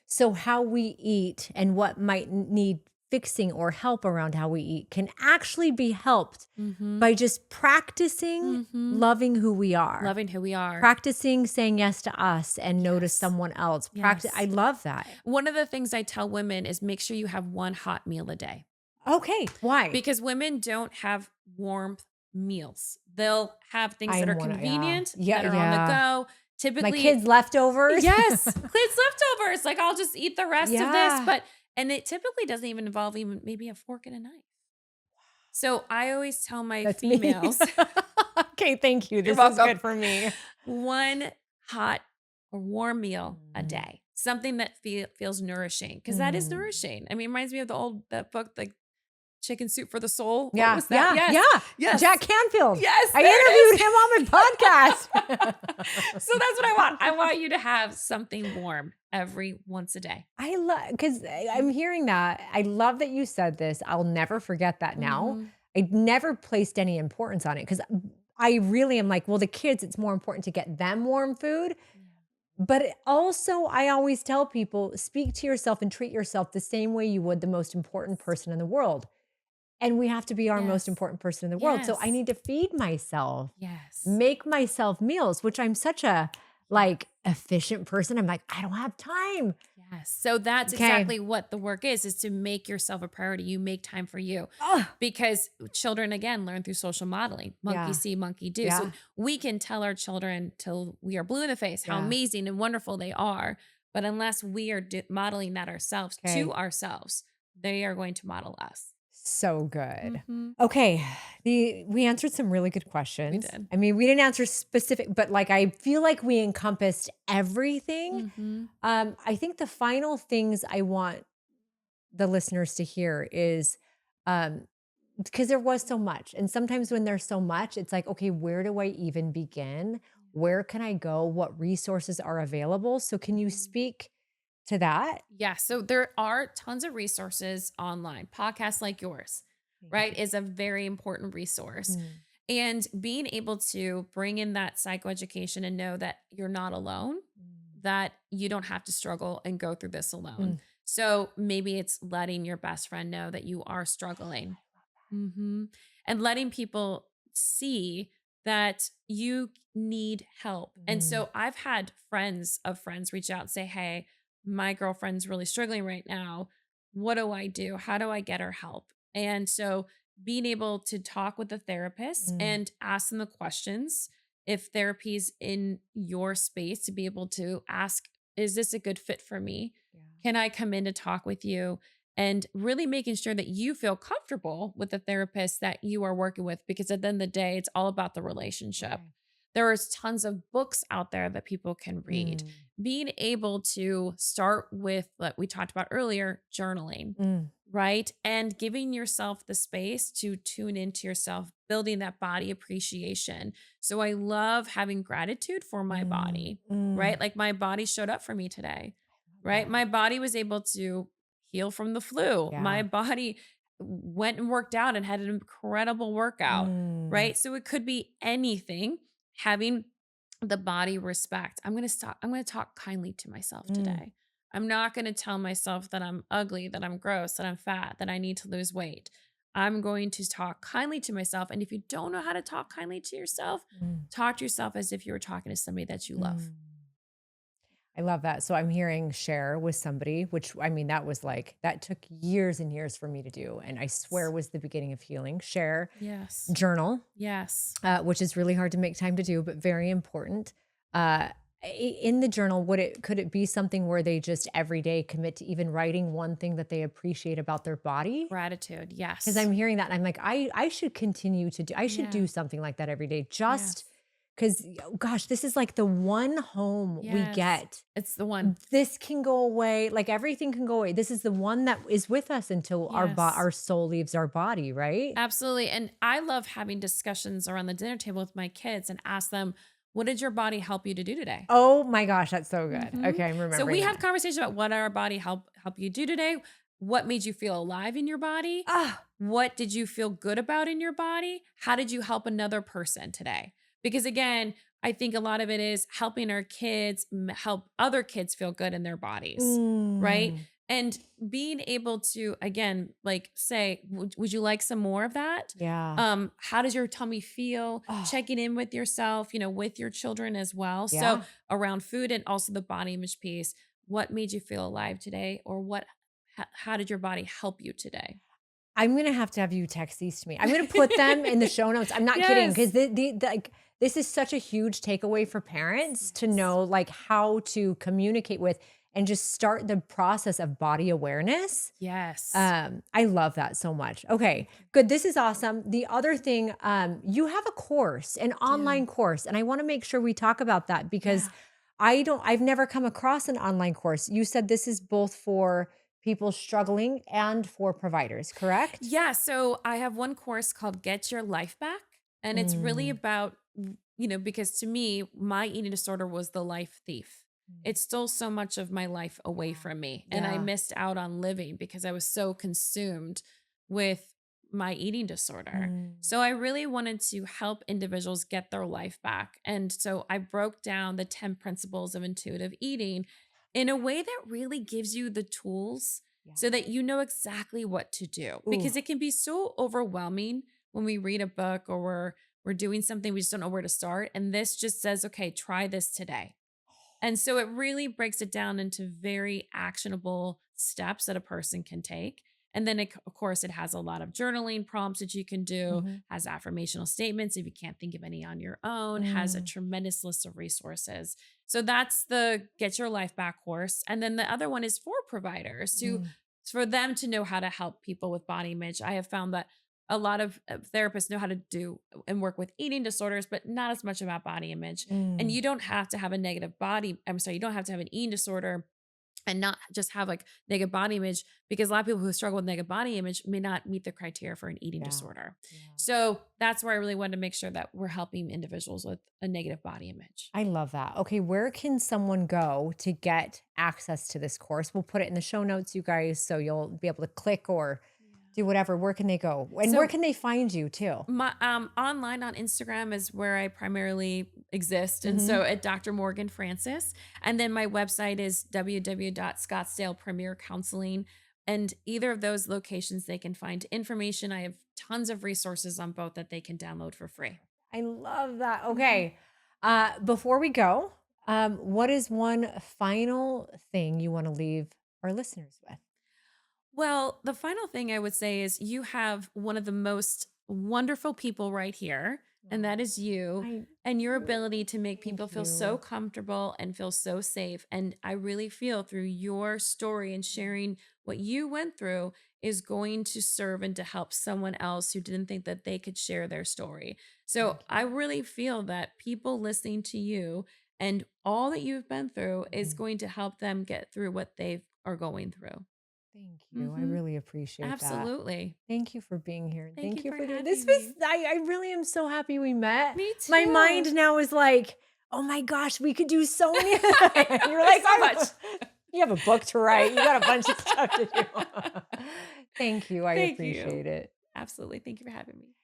So how we eat and what might need fixing or help around how we eat can actually be helped by just practicing loving who we are. Loving who we are. Practicing saying yes to us and no to someone else. I love that. One of the things I tell women is make sure you have one hot meal a day. Okay. Why? Because women don't have warm meals. They'll have things that are convenient, that are on the go. Typically, my kids' leftovers. Yes, kids' leftovers. Like I'll just eat the rest of this, and it typically doesn't even involve maybe a fork and a knife. So I always tell my females. Okay, thank you. This is good for me. One hot or warm meal a day, something that feels nourishing, because that is nourishing. I mean, it reminds me of that book, like Chicken Soup for the Soul. Yeah. What was that? Yes. Jack Canfield. Yes. I interviewed him on my podcast. So that's what I want. I want you to have something warm every once a day. I love, because I'm hearing that. I love that you said this. I'll never forget that now. I never placed any importance on it because I really am like, well, the kids, it's more important to get them warm food. But also, I always tell people, speak to yourself and treat yourself the same way you would the most important person in the world. And we have to be our most important person in the world. So I need to feed myself, make myself meals, which I'm such a efficient person. I'm like, I don't have time. Yes. So that's Okay. exactly what the work is to make yourself a priority. You make time for you Oh, because children, again, learn through social modeling. Monkey yeah. see, monkey do. So Yeah. we can tell our children till we are blue in the face how Yeah. amazing and wonderful they are. But unless we are modeling that ourselves to Okay. ourselves, they are going to model us. So good. Hmm. Okay. We answered some really good We questions. did. I mean, we didn't answer specific, but like I feel like we encompassed everything. Hmm. I think the final things I want the listeners to hear is um because there was so much. And sometimes when there's so much, it's like, okay, where do I even begin? Where can I go? What resources are available? So can you speak to that? Yeah. So there are tons of resources online. Podcasts like yours, right, is a very important resource. Mm, And being able to bring in that psychoeducation and know that you're not alone, mm, that you don't have to struggle and go through this alone. mm. So maybe it's letting your best friend know that you are struggling. And letting people see that you need help. And Mm, so I've had friends of friends reach out and say, "Hey, my girlfriend's really struggling right now. What do I do? How do I get her help?" And so being able to talk with the therapist mm. and ask them the questions, if therapy's in your space, to be able to ask, is this a good fit for me? Yeah. Can I come in to talk with you? And really making sure that you feel comfortable with the therapist that you are working with, because at the end of the day, it's all about the relationship. Right. There is tons of books out there that people can read. Mm, Being able to start with, like we talked about earlier, journaling, mm, right? And giving yourself the space to tune into yourself, building that body appreciation. So I love having gratitude for my mm, body, mm. right? Like my body showed up for me today, right? Yeah. My body was able to heal from the flu. My Yeah. body went and worked out and had an incredible workout, Mm, right? So it could be anything, having the body respect. I'm going to talk kindly to myself mm. today. I'm not going to tell myself that I'm ugly, that I'm gross, that I'm fat, that I need to lose weight. I'm going to talk kindly to myself. And if you don't know how to talk kindly to yourself, Mm, talk to yourself as if you were talking to somebody that you love. mm. I love that. So I'm hearing share with somebody, which I mean, that was like, that took years and years for me to do. And I swear was the beginning of healing. Share, Yes. journal, Yes. which is really hard to make time to do, but very important. Uh, in the journal, could it be something where they just every day commit to even writing one thing that they appreciate about their body? Gratitude. Because Yes. I'm hearing that and I'm like, I should continue to do, I should Yeah. do something like that every day, just Yes. because, gosh, this is like the one home we Yes. get. It's the one. This can go away, like everything can go away. This is the one that is with us until Yes. our soul leaves our body, right? Absolutely. And I love having discussions around the dinner table with my kids and ask them, what did your body help you to do today? Oh my gosh, that's so good. Hmm. Okay, I'm So we remembering have that. conversations about what our body help you do today. What made you feel alive in your body? Ah, What did you feel good about in your body? How did you help another person today? Because again, I think a lot of it is helping our kids help other kids feel good in their bodies, right? mm, And being able to, again, like say, would you like some more of that? yeah. How does your tummy feel? Oh, Checking in with yourself, with your children as well. So yeah. around food and also the body image piece, what made you feel alive today? Or how did your body help you today? I'm gonna have to have you text these to me. I'm gonna put them in the show notes. I'm not kidding because Yes. like this is such a huge takeaway for parents to Yes. know like how to communicate with and just start the process of body awareness. Yes. I love that so much. Okay, Thank you. good. This is awesome. The other thing, you have a course, an Do. online course, and I want to make sure we talk about that because Yeah. I've never come across an online course. You said this is both for people struggling and for providers, correct? Yeah. So I have one course called Get Your Life Back. And it's really Mm, about, because to me, my eating disorder was the life thief. mm. It stole so much of my life away Yeah. from me. And I Yeah. missed out on living because I was so consumed with my eating disorder. Mm, So I really wanted to help individuals get their life back. And so I broke down the 10 principles of intuitive eating in a way that really gives you the tools so yeah. that you know exactly what to do, Ooh. because it can be so overwhelming when we read a book or we're doing something, we just don't know where to start, and this just says, okay, try this today. And so it really breaks it down into very actionable steps that a person can take. And then, of course, it has a lot of journaling prompts that you can do, Mhm. has affirmational statements if you can't think of any on your own, has a Mm, tremendous list of resources. So that's the Get Your Life Back course. And then the other one is for providers mm, for them to know how to help people with body image. I have found that a lot of therapists know how to do and work with eating disorders, but not as much about body image. And mm. you don't have to have a negative body. I'm sorry, you don't have to have an eating disorder and not just have like negative body image, because a lot of people who struggle with negative body image may not meet the criteria for an eating Yeah. disorder. Yeah. So that's where I really wanted to make sure that we're helping individuals with a negative body image. I love that. Okay, where can someone go to get access to this course? We'll put it in the show notes, you guys, so you'll be able to click or Yeah. do whatever. Where can they go? And where So can they find you too? my online on Instagram is where I primarily exist. And Mhm. so at Dr. Morgan Francis. And then my website is www.scottsdale And either of those locations, they can find information. I have tons of resources on both that they can download for free. I love that. Mhm. Okay. Before we go, what is one final thing you want to leave our listeners with? Well, the final thing I would say is you have one of the most wonderful people right here, and that is you I and your ability to make thank people feel so you. comfortable and feel so safe. And I really feel through your story and sharing what you went through is going to serve and to help someone else who didn't think that they could share their story. So Thank I you. really feel that people listening to you and all that you've been through is Mhm. going to help them get through what they are going through. Thank you. I Mhm. really appreciate that. Absolutely. Thank you for being here. And Thank thank you you for for doing this having was me. I really am so happy we met. Me My mind too. now is like, oh my gosh, we could do so many. I know, You're there's like, so much. you have a book to write. You got a bunch of stuff to do. Thank you. I Thank you. appreciate it. Absolutely. Thank you for having me.